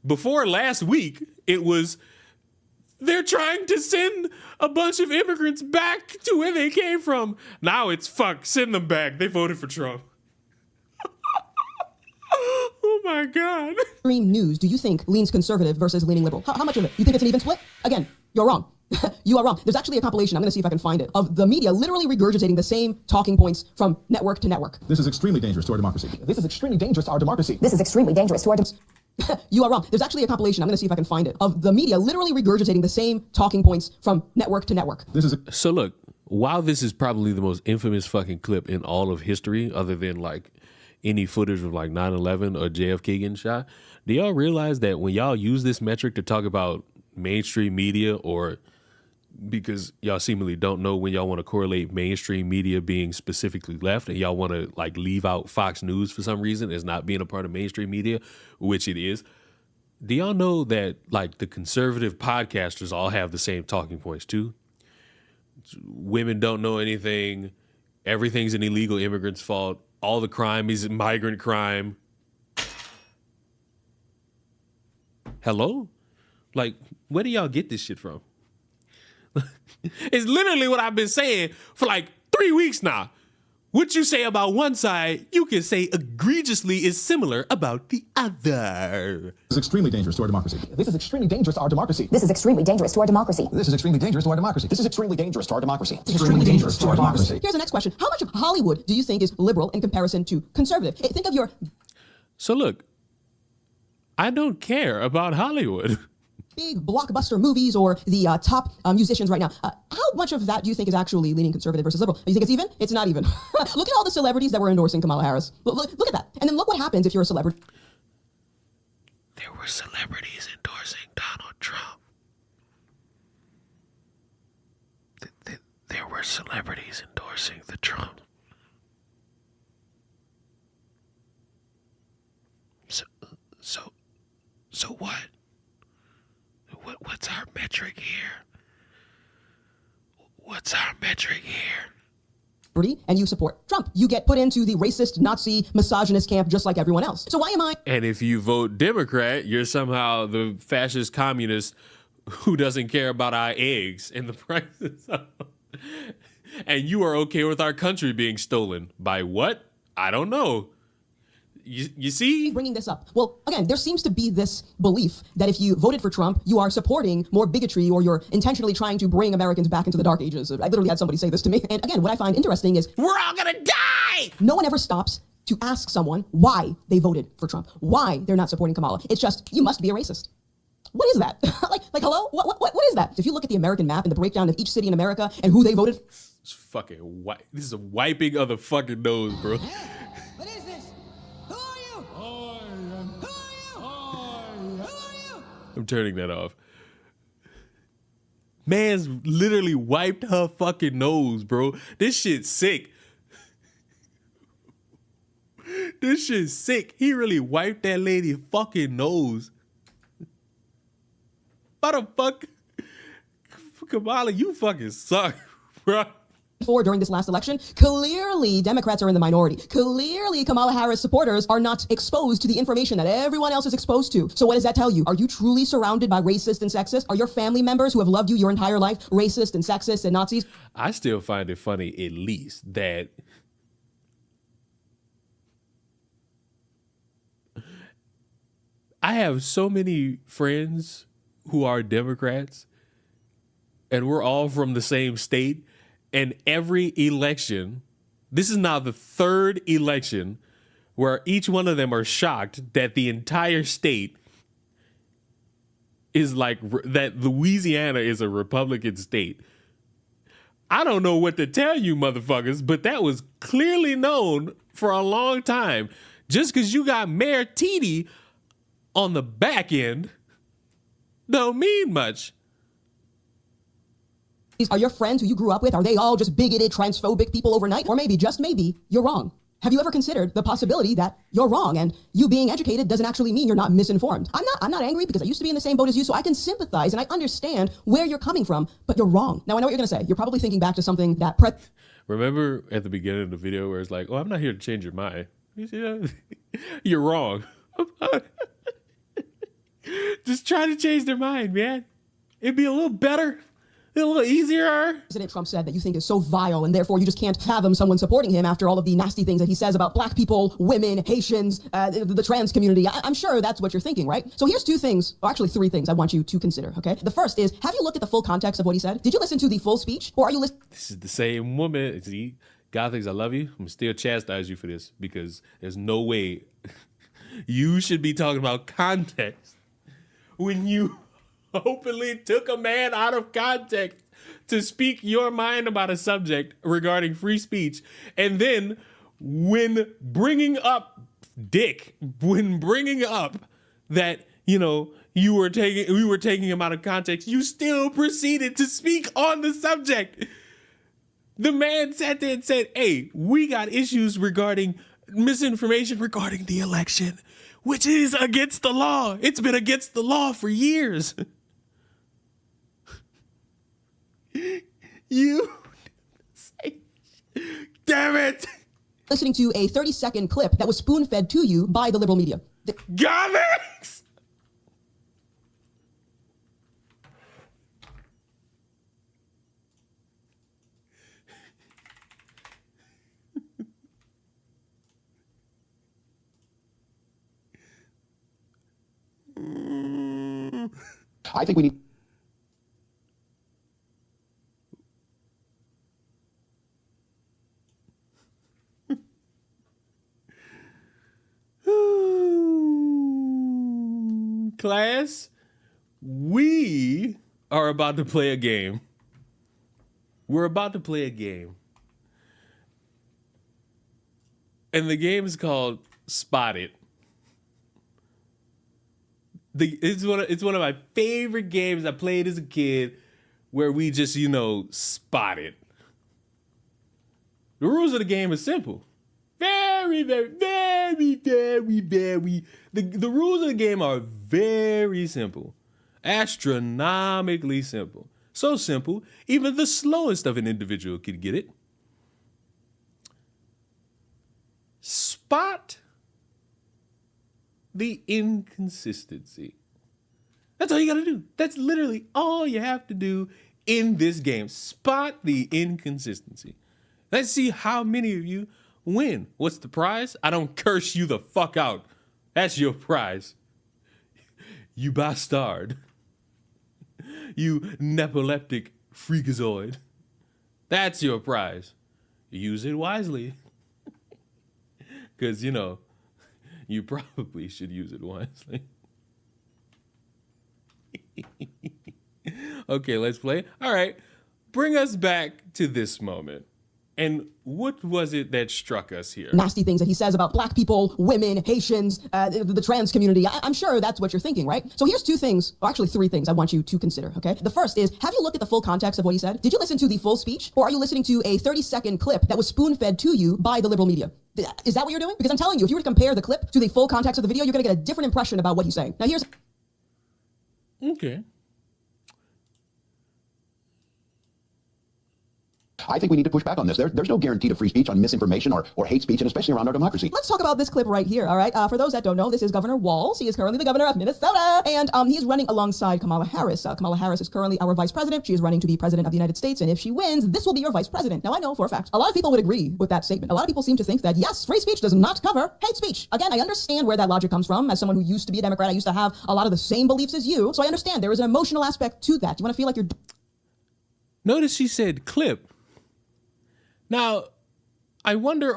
before last week, it was... They're trying to send a bunch of immigrants back to where they came from. Now it's fuck, send them back. They voted for Trump. Oh my God. News do you think leans conservative versus leaning liberal? How much of it? You think it's an even split? Again, you're wrong. You are wrong. There's actually a compilation, I'm going to see if I can find it, of the media literally regurgitating the same talking points from network to network. This is extremely dangerous to our democracy. This is extremely dangerous to our democracy. This is extremely dangerous to our You are wrong. There's actually a compilation, I'm going to see if I can find it, of the media literally regurgitating the same talking points from network to network. So look, while this is probably the most infamous fucking clip in all of history, other than like any footage of like 9/11 or JFK getting shot, do y'all realize that when y'all use this metric to talk about mainstream media, or because y'all seemingly don't know when y'all want to correlate mainstream media being specifically left, and y'all want to like leave out Fox News for some reason as not being a part of mainstream media, which it is. Do y'all know that like the conservative podcasters all have the same talking points too? Women don't know anything. Everything's an illegal immigrant's fault. All the crime is migrant crime. Hello? Like, where do y'all get this shit from? It's literally what I've been saying for like 3 weeks now. What you say about one side, you can say egregiously is similar about the other. This is extremely dangerous to our democracy. This is extremely dangerous to our democracy. This is extremely dangerous to our democracy. This is extremely dangerous to our democracy. This is extremely dangerous to our democracy. This is extremely dangerous to our democracy. Here's the next question. How much of Hollywood do you think is liberal in comparison to conservative? Think of your... So look, I don't care about Hollywood. Big blockbuster movies or the top musicians right now. How much of that do you think is actually leaning conservative versus liberal? Do you think it's even? It's not even. Look at all the celebrities that were endorsing Kamala Harris. Look at that. And then look what happens if you're a celebrity. There were celebrities endorsing Donald Trump. There were celebrities endorsing the Trump. So what? What's our metric here? What's our metric here? And you support Trump. You get put into the racist, Nazi, misogynist camp just like everyone else. So why am I? And if you vote Democrat, you're somehow the fascist communist who doesn't care about our eggs and the prices of. And you are okay with our country being stolen. By what? I don't know. You see? Bringing this up. Well, again, there seems to be this belief that if you voted for Trump, you are supporting more bigotry or you're intentionally trying to bring Americans back into the dark ages. I literally had somebody say this to me. And again, what I find interesting is we're all gonna die! No one ever stops to ask someone why they voted for Trump, why they're not supporting Kamala. It's just, you must be a racist. What is that? like, hello? What is that? If you look at the American map and the breakdown of each city in America and who they voted. It's fucking white. This is a wiping of the fucking nose, bro. What is this? Who are you? I am. Who are you? Who are you? I'm turning that off. Man's literally wiped her fucking nose, bro. This shit's sick. This shit's sick. He really wiped that lady fucking nose. What the fuck? Kamala, you fucking suck, bro. During this last election, clearly Democrats are in the minority. Clearly Kamala Harris supporters are not exposed to the information that everyone else is exposed to. So what does that tell you? Are you truly surrounded by racists and sexists? Are your family members who have loved you your entire life racist and sexist and Nazis? I still find it funny, at least, that I have so many friends who are Democrats and we're all from the same state. And every election, this is now the third election where each one of them are shocked that the entire state is like, that Louisiana is a Republican state. I don't know what to tell you motherfuckers, but that was clearly known for a long time. Just because you got Mayor Titi on the back end don't mean much. Are your friends who you grew up with, are they all just bigoted, transphobic people overnight? Or maybe, just maybe, you're wrong. Have you ever considered the possibility that you're wrong and you being educated doesn't actually mean you're not misinformed? I'm not angry because I used to be in the same boat as you, so I can sympathize and I understand where you're coming from, but you're wrong. Now I know what you're gonna say. You're probably thinking back to something that Remember at the beginning of the video where it's like, oh, I'm not here to change your mind. You see that? You're wrong. Just try to change their mind, man. It'd be a little better. A little easier. President Trump said that you think is so vile, and therefore you just can't fathom someone supporting him after all of the nasty things that he says about black people, women, Haitians, the trans community. I'm sure that's what you're thinking, right? So here's two things, or actually three things I want you to consider, okay? The first is, have you looked at the full context of what he said? Did you listen to the full speech, or are you listening? This is the same woman. See, God thinks I love you. I'm still chastise you for this because there's no way you should be talking about context when you openly took a man out of context to speak your mind about a subject regarding free speech. And then when bringing up that, you know, we were taking him out of context, you still proceeded to speak on the subject. The man sat there and said, hey, we got issues regarding misinformation regarding the election, which is against the law. It's been against the law for years. You damn it. Listening to a 30-second clip that was spoon-fed to you by the liberal media. Comics! I think we need. Class, we are about to play a game. We're about to play a game. And the game is called Spot It. It's one of my favorite games I played as a kid where we just, spot it. The rules of the game are simple. Very, very, very, very, very. The rules of the game are very simple. Astronomically simple. So simple, even the slowest of an individual could get it. Spot the inconsistency. That's all you gotta do. That's literally all you have to do in this game. Spot the inconsistency. Let's see how many of you win. What's the prize? I don't curse you the fuck out. That's your prize. You bastard. You nepoleptic freakazoid. That's your prize. Use it wisely. Because, you probably should use it wisely. Okay, let's play. All right. Bring us back to this moment. And what was it that struck us here? Nasty things that he says about black people, women, Haitians, the trans community. I'm sure that's what you're thinking, right? So here's two things, or actually three things I want you to consider, okay? The first is, have you looked at the full context of what he said? Did you listen to the full speech? Or are you listening to a 30-second clip that was spoon-fed to you by the liberal media? Is that what you're doing? Because I'm telling you, if you were to compare the clip to the full context of the video, you're going to get a different impression about what he's saying. Now here's... Okay. I think we need to push back on this. There's no guarantee to free speech on misinformation or hate speech, and especially around our democracy. Let's talk about this clip right here, all right? For those that don't know, this is Governor Walz. He is currently the governor of Minnesota, and he's running alongside Kamala Harris. Kamala Harris is currently our vice president. She is running to be president of the United States, and if she wins, this will be your vice president. Now, I know for a fact, a lot of people would agree with that statement. A lot of people seem to think that, yes, free speech does not cover hate speech. Again, I understand where that logic comes from. As someone who used to be a Democrat, I used to have a lot of the same beliefs as you, so I understand there is an emotional aspect to that. You want to feel like you're... Notice she said clip. Now, I wonder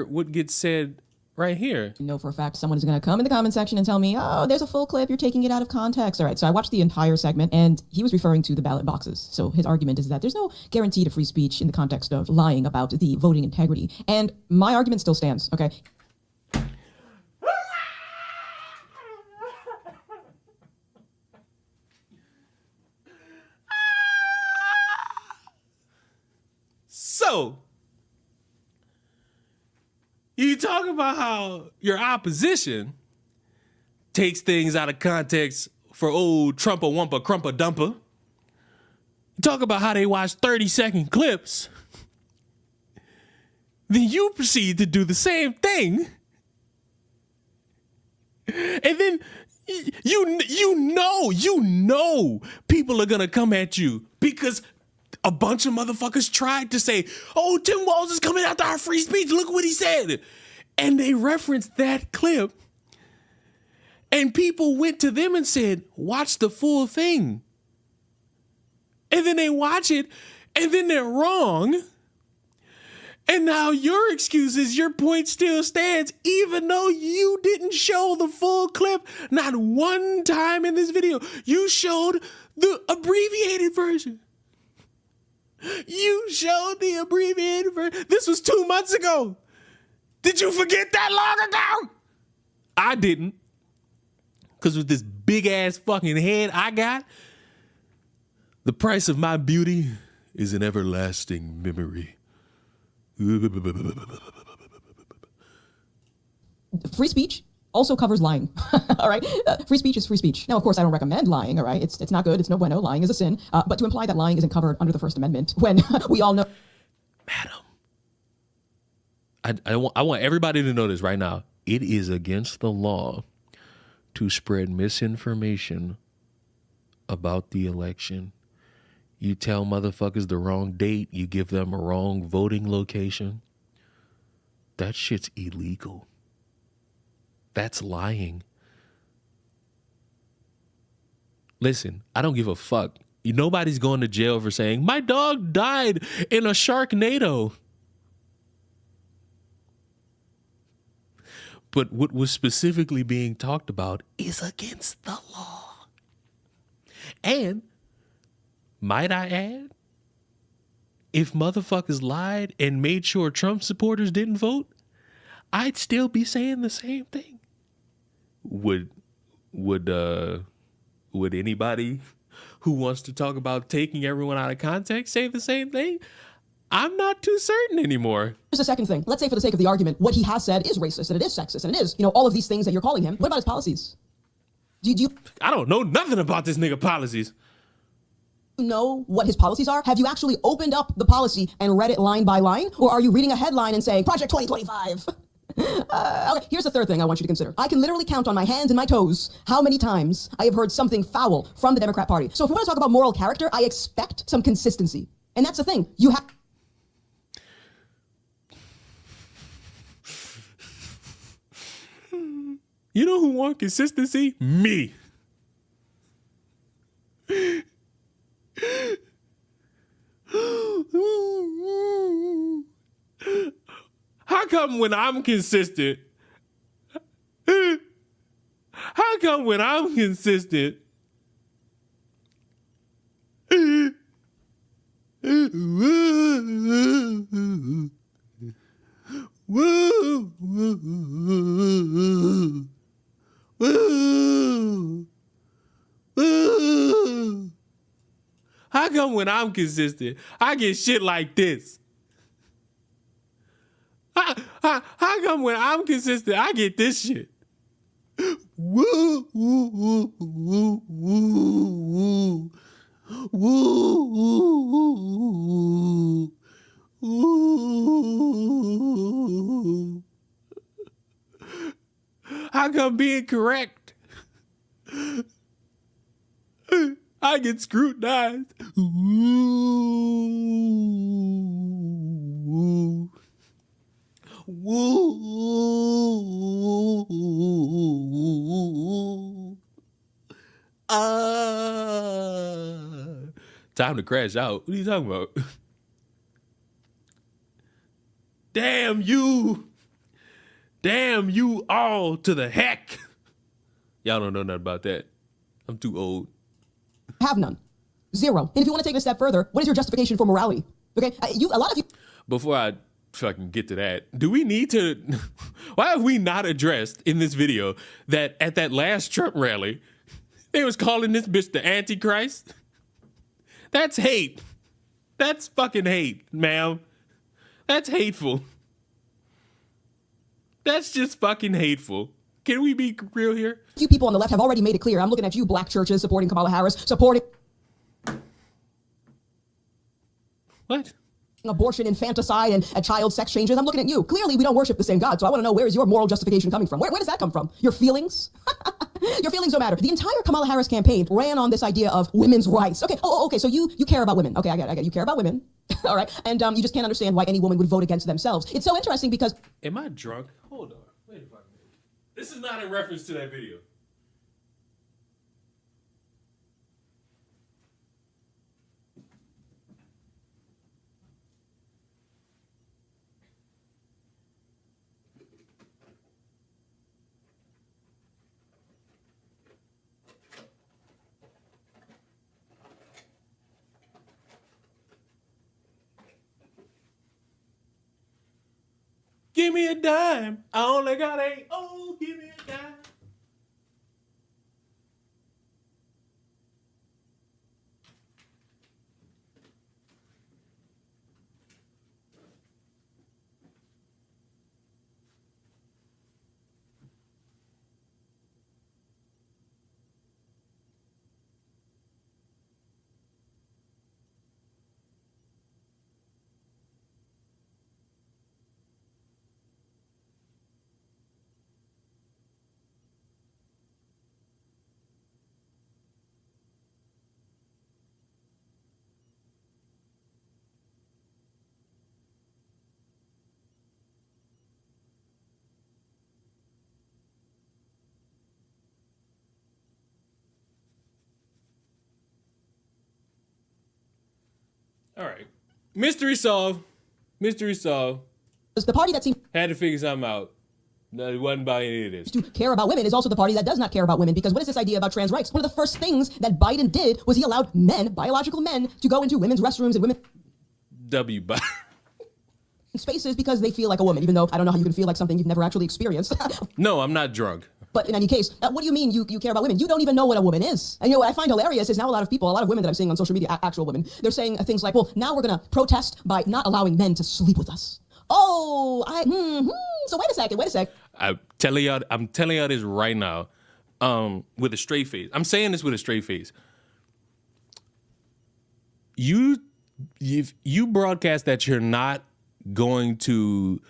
what gets said right here. You know for a fact someone is going to come in the comment section and tell me, oh, there's a full clip, you're taking it out of context. All right, so I watched the entire segment, and he was referring to the ballot boxes. So his argument is that there's no guarantee to free speech in the context of lying about the voting integrity. And my argument still stands, okay? So, you talk about how your opposition takes things out of context for old Trumpa Wumpa Crumpa Dumpa. You talk about how they watch 30-second clips. Then you proceed to do the same thing. And then You know people are gonna come at you because a bunch of motherfuckers tried to say, oh, Tim Walz is coming after our free speech. Look what he said. And they referenced that clip. And people went to them and said, watch the full thing. And then they watch it, and then they're wrong. And now your excuse is your point still stands, even though you didn't show the full clip. Not one time in this video. You showed the abbreviated version. You showed the abbreviated version. This was 2 months ago. Did you forget that long ago? I didn't. Because with this big ass fucking head I got, the price of my beauty is an everlasting memory. Free speech also covers lying. All right? Free speech is free speech. Now, of course, I don't recommend lying, all right? It's not good. It's no bueno. Lying is a sin. But to imply that lying isn't covered under the First Amendment when we all know... Madam, I want everybody to know this right now. It is against the law to spread misinformation about the election. You tell motherfuckers the wrong date. You give them a wrong voting location. That shit's illegal. That's lying. Listen, I don't give a fuck. Nobody's going to jail for saying, my dog died in a Sharknado. But what was specifically being talked about is against the law. And, might I add, if motherfuckers lied and made sure Trump supporters didn't vote, I'd still be saying the same thing. Would anybody who wants to talk about taking everyone out of context say the same thing? I'm not too certain anymore. Here's the second thing. Let's say for the sake of the argument, what he has said is racist, and it is sexist, and it is, all of these things that you're calling him. What about his policies? Do you I don't know nothing about this nigga policies. Know what his policies are? Have you actually opened up the policy and read it line by line? Or are you reading a headline and saying, Project 2025? Okay, here's the third thing I want you to consider. I can literally count on my hands and my toes how many times I have heard something foul from the Democrat Party. So if we want to talk about moral character, I expect some consistency. And that's the thing. You have... You know who wants consistency? Me. How come when I'm consistent? How come when I'm consistent? How come when I'm consistent, I get shit like this? How come when I'm consistent, I get this shit? Woo, woo, woo, woo, woo, woo, woo. How come being correct, I get scrutinized? Woo. Woo. Time to crash out. What are you talking about? Damn you. Damn you all to the heck. Y'all don't know nothing about that. I'm too old. Have none. Zero. And if you want to take it a step further, what is your justification for morality? Okay, a lot of you... Before I fucking get to that, do we need to... Why have we not addressed in this video that at that last Trump rally, they was calling this bitch the Antichrist? That's hate. That's fucking hate, ma'am. That's hateful. That's just fucking hateful. Can we be real here? Few people on the left have already made it clear. I'm looking at you, black churches supporting Kamala Harris, supporting... What? Abortion, infanticide, and child sex changes. I'm looking at you. Clearly, we don't worship the same God, so I want to know, where is your moral justification coming from? Where does that come from? Your feelings? Your feelings don't matter. The entire Kamala Harris campaign ran on this idea of women's rights. Okay, okay, so you care about women. Okay, I get it. You care about women. All right, and you just can't understand why any woman would vote against themselves. It's so interesting because... Am I drunk? Hold on. Wait a fucking minute. This is not in reference to that video. Give me a dime. I only got 8. Oh, give me a dime. All right. Mystery solved. Mystery solved. the party that seems Had to figure something out. No, it wasn't about any of this. to care about women is also the party that does not care about women, because what is this idea about trans rights? One of the first things that Biden did was he allowed men, biological men, to go into women's restrooms and women's spaces because they feel like a woman, even though I don't know how you can feel like something you've never actually experienced. No, I'm not drunk. But in any case, what do you mean you care about women? You don't even know what a woman is. And you know what I find hilarious is now a lot of women that I'm seeing on social media, actual women, they're saying things like, well, now we're going to protest by not allowing men to sleep with us. Oh, so wait a sec. I'm telling y'all this right now, with a straight face. I'm saying this with a straight face. If you broadcast that you're not going to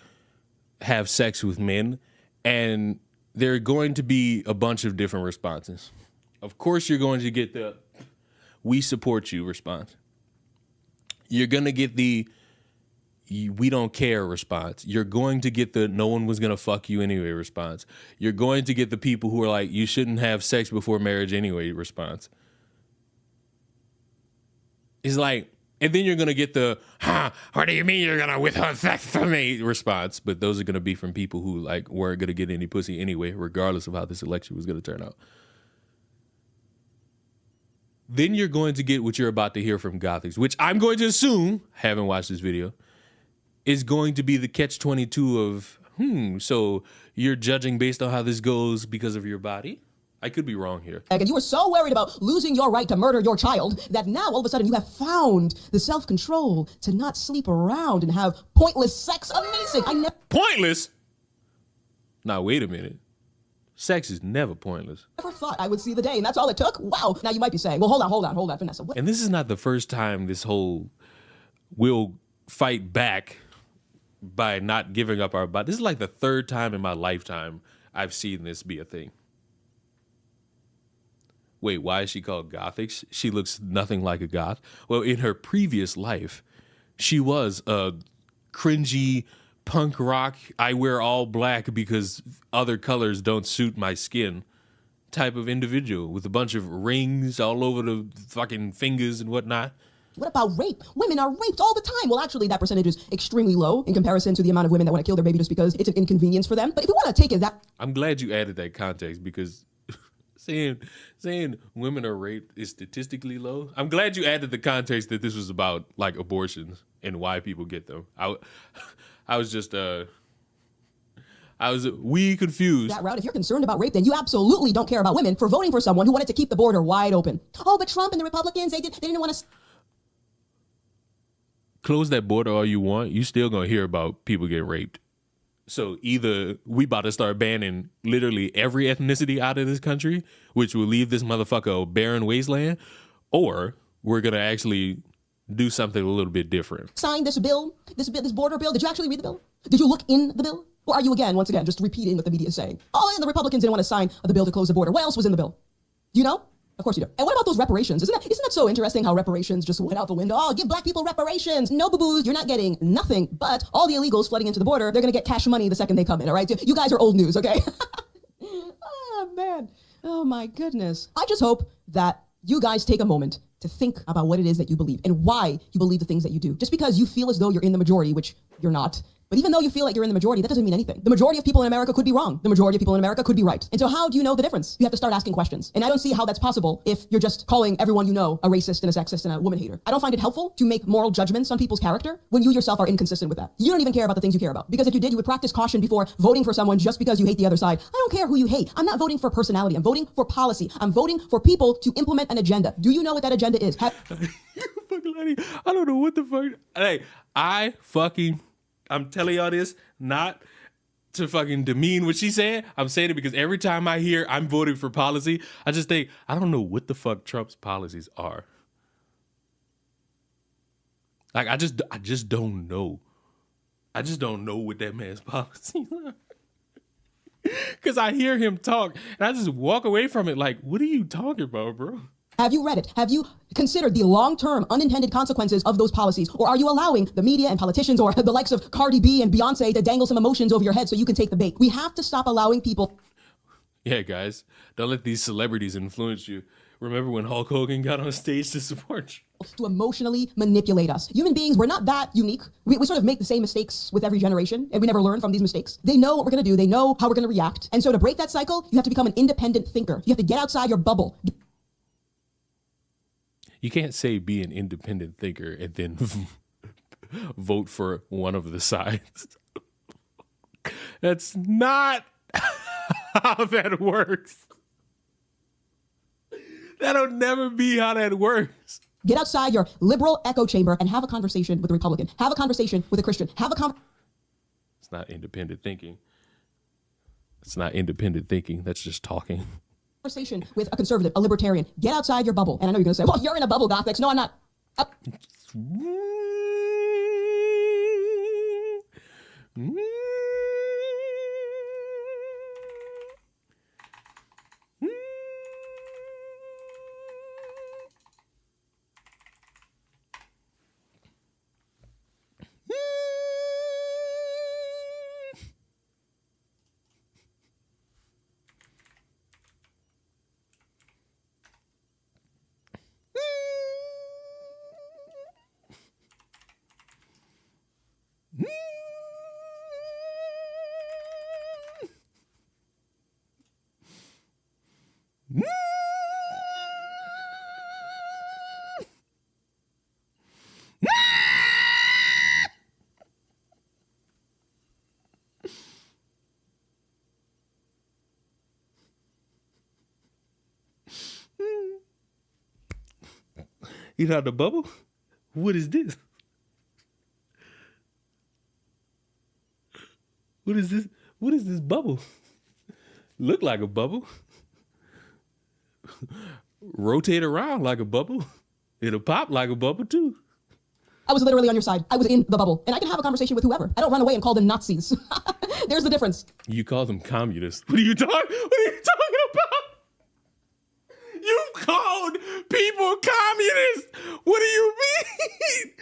have sex with men, and there are going to be a bunch of different responses. Of course, you're going to get the "we support you" response. You're going to get the "we don't care" response. You're going to get the "no one was going to fuck you anyway" response. You're going to get the people who are like, "you shouldn't have sex before marriage anyway" response. It's like, and then you're going to get the, what do you mean you're going to withhold sex from me response? But those are going to be from people who like weren't going to get any pussy anyway, regardless of how this election was going to turn out. Then you're going to get what you're about to hear from Gothics, which I'm going to assume, haven't watched this video, is going to be the catch-22 of, so you're judging based on how this goes because of your body? I could be wrong here. And you were so worried about losing your right to murder your child that now all of a sudden you have found the self-control to not sleep around and have pointless sex. Amazing. Pointless? Now, wait a minute. Sex is never pointless. Never thought I would see the day, and that's all it took? Wow. Now you might be saying, well, hold on, Vanessa. What? And this is not the first time this whole we'll fight back by not giving up our body. This is like the third time in my lifetime I've seen this be a thing. Wait, why is she called Gothics? She looks nothing like a goth. Well, in her previous life, she was a cringy punk rock, I wear all black because other colors don't suit my skin type of individual with a bunch of rings all over the fucking fingers and whatnot. What about rape? Women are raped all the time. Well, actually, that percentage is extremely low in comparison to the amount of women that want to kill their baby just because it's an inconvenience for them. But if we want to take it that... I'm glad you added that context because... saying women are raped is statistically low. I'm glad you added the context that this was about like abortions and why people get them. I was just we confused. That route, if you're concerned about rape, then you absolutely don't care about women for voting for someone who wanted to keep the border wide open. Oh, but Trump and the Republicans, they didn't want to close that border all you want. You still gonna hear about people getting raped. So either we about to start banning literally every ethnicity out of this country, which will leave this motherfucker a barren wasteland, or we're going to actually do something a little bit different. Sign this bill, this border bill. Did you actually read the bill? Did you look in the bill? Or are you once again, just repeating what the media is saying? Oh, and the Republicans didn't want to sign the bill to close the border. What else was in the bill? Do you know? Of course you do. And what about those reparations? Isn't that so interesting how reparations just went out the window? Oh, give black people reparations. No boo-boos, you're not getting nothing. But all the illegals flooding into the border, they're going to get cash money the second they come in, all right? You guys are old news, okay? Oh, man. Oh, my goodness. I just hope that you guys take a moment to think about what it is that you believe and why you believe the things that you do. Just because you feel as though you're in the majority, which you're not. But even though you feel like you're in the majority, that doesn't mean anything. The majority of people in America could be wrong. The majority of people in America could be right. And so how do you know the difference? You have to start asking questions. And I don't see how that's possible if you're just calling everyone you know a racist and a sexist and a woman hater. I don't find it helpful to make moral judgments on people's character when you yourself are inconsistent with that. You don't even care about the things you care about. Because if you did, you would practice caution before voting for someone just because you hate the other side. I don't care who you hate. I'm not voting for personality. I'm voting for policy. I'm voting for people to implement an agenda. Do you know what that agenda is? You fucking lady. I don't know what the fuck. Hey, I'm telling y'all this, not to fucking demean what she said. I'm saying it because every time I hear I'm voting for policy, I just think, I don't know what the fuck Trump's policies are. Like, I just don't know. I just don't know what that man's policies are. Because I hear him talk, and I just walk away from it like, what are you talking about, bro? Have you read it? Have you considered the long-term unintended consequences of those policies? Or are you allowing the media and politicians or the likes of Cardi B and Beyonce to dangle some emotions over your head so you can take the bait? We have to stop allowing people. Yeah, guys, don't let these celebrities influence you. Remember when Hulk Hogan got on stage to support you? To emotionally manipulate us. Human beings, we're not that unique. We sort of make the same mistakes with every generation, and we never learn from these mistakes. They know what we're going to do. They know how we're going to react. And so to break that cycle, you have to become an independent thinker. You have to get outside your bubble. You can't say be an independent thinker and then vote for one of the sides. That's not how that works. That'll never be how that works. Get outside your liberal echo chamber and have a conversation with a Republican. Have a conversation with a Christian. It's not independent thinking. It's not independent thinking. That's just talking. Conversation with a conservative, a libertarian. Get outside your bubble. And I know you're going to say, well, you're in a bubble, Gothics. No, I'm not. You know the bubble? What is this? What is this? What is this bubble? Look like a bubble. Rotate around like a bubble. It'll pop like a bubble too. I was literally on your side. I was in the bubble. And I can have a conversation with whoever. I don't run away and call them Nazis. There's the difference. You call them communists. What are you talking about? You called people communists. What do you mean?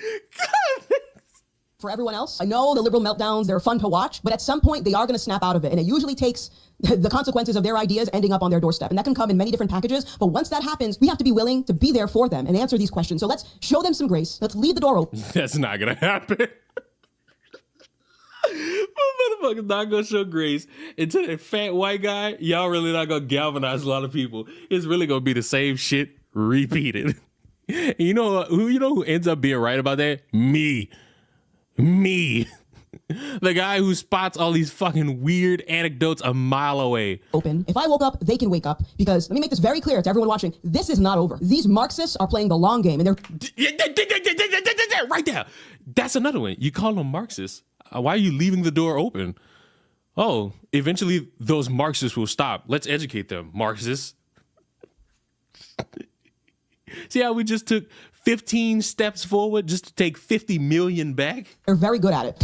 For everyone else, I know the liberal meltdowns, they're fun to watch, but at some point they are going to snap out of it. And it usually takes the consequences of their ideas ending up on their doorstep. And that can come in many different packages. But once that happens, we have to be willing to be there for them and answer these questions. So let's show them some grace. Let's leave the door open. That's not going to happen. Motherfuckers not going to show grace. And to that fat white guy, y'all really not going to galvanize a lot of people. It's really going to be the same shit repeated. You know who ends up being right about that? Me. The guy who spots all these fucking weird anecdotes a mile away. Open. If I woke up, they can wake up. Because let me make this very clear to everyone watching. This is not over. These Marxists are playing the long game and they're right there. That's another one. You call them Marxists. Why are you leaving the door open? Oh, eventually those Marxists will stop. Let's educate them, Marxists. See how we just took 15 steps forward just to take 50 million back? They're very good at it.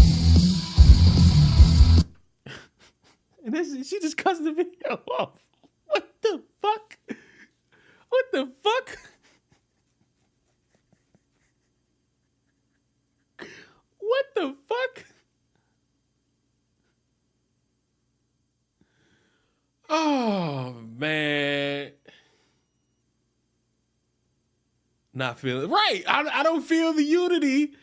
She just cuts the video off. What the fuck? What the fuck? What the fuck? Oh man. Not feeling right. I don't feel the unity.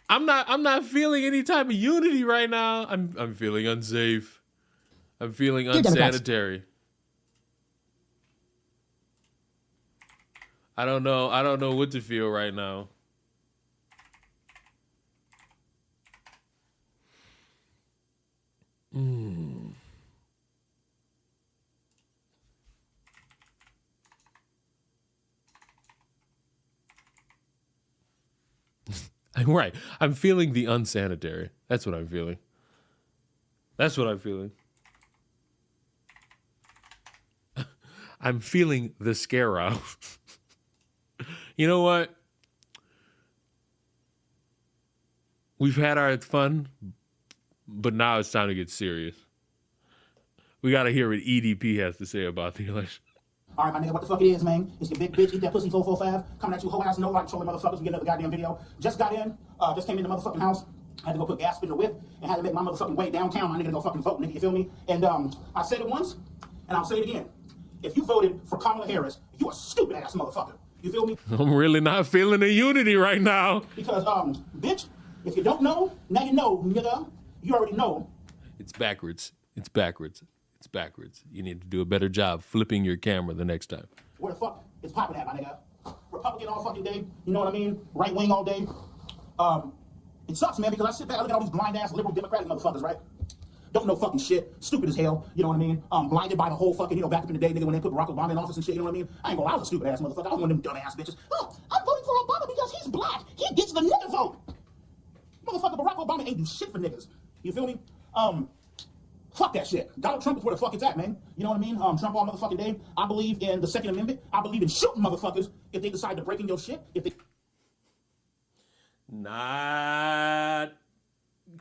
I'm not feeling any type of unity right now. I'm feeling unsafe. I'm feeling unsanitary. I don't know what to feel right now. Right. I'm feeling the unsanitary. That's what I'm feeling. That's what I'm feeling. I'm feeling the scare out. You know what? We've had our fun, but now it's time to get serious. We got to hear what EDP has to say about the election. All right, my nigga, what the fuck it is, man? It's your big bitch, eat that pussy 445, coming at you whole ass, no like trolling motherfuckers. We get another goddamn video. Just got in, just came in the motherfucking house. Had to go put gas in the whip and had to make my motherfucking way downtown. My nigga to go fucking vote, nigga, you feel me? And I said it once, and I'll say it again. If you voted for Kamala Harris, you a stupid ass motherfucker. You feel me? I'm really not feeling the unity right now. Because, bitch, if you don't know, now you know, nigga. You already know. It's backwards. It's backwards. It's backwards. You need to do a better job flipping your camera the next time. Where the fuck is popping at, my nigga? Republican all fucking day, you know what I mean? Right wing all day. It sucks, man, because I sit back, I look at all these blind ass liberal Democratic motherfuckers, right? Don't know fucking shit, stupid as hell, you know what I mean? Blinded by the whole fucking, back up in the day, nigga, when they put Barack Obama in office and shit, you know what I mean? I ain't gonna lie, I was a stupid ass motherfucker. I was one of them dumb ass bitches. Oh, I'm voting for Obama because he's black. He gets the nigga vote. Motherfucker, Barack Obama ain't do shit for niggas. You feel me? Fuck that shit. Donald Trump is where the fuck it's at, man. You know what I mean? Trump all motherfucking day. I believe in the Second Amendment. I believe in shooting motherfuckers if they decide to break in your shit. If they not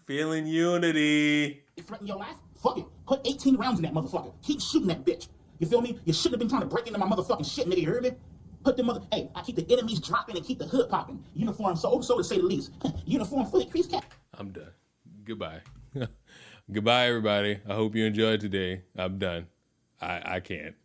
feeling unity. Threaten your life? Fuck it. Put 18 rounds in that motherfucker. Keep shooting that bitch. You feel me? You shouldn't have been trying to break into my motherfucking shit, nigga. You heard me? Put them Hey, I keep the enemies dropping and keep the hood popping. Uniform so to say the least. Uniform fully increased cap. I'm done. Goodbye. Goodbye, everybody. I hope you enjoyed today. I'm done. I can't.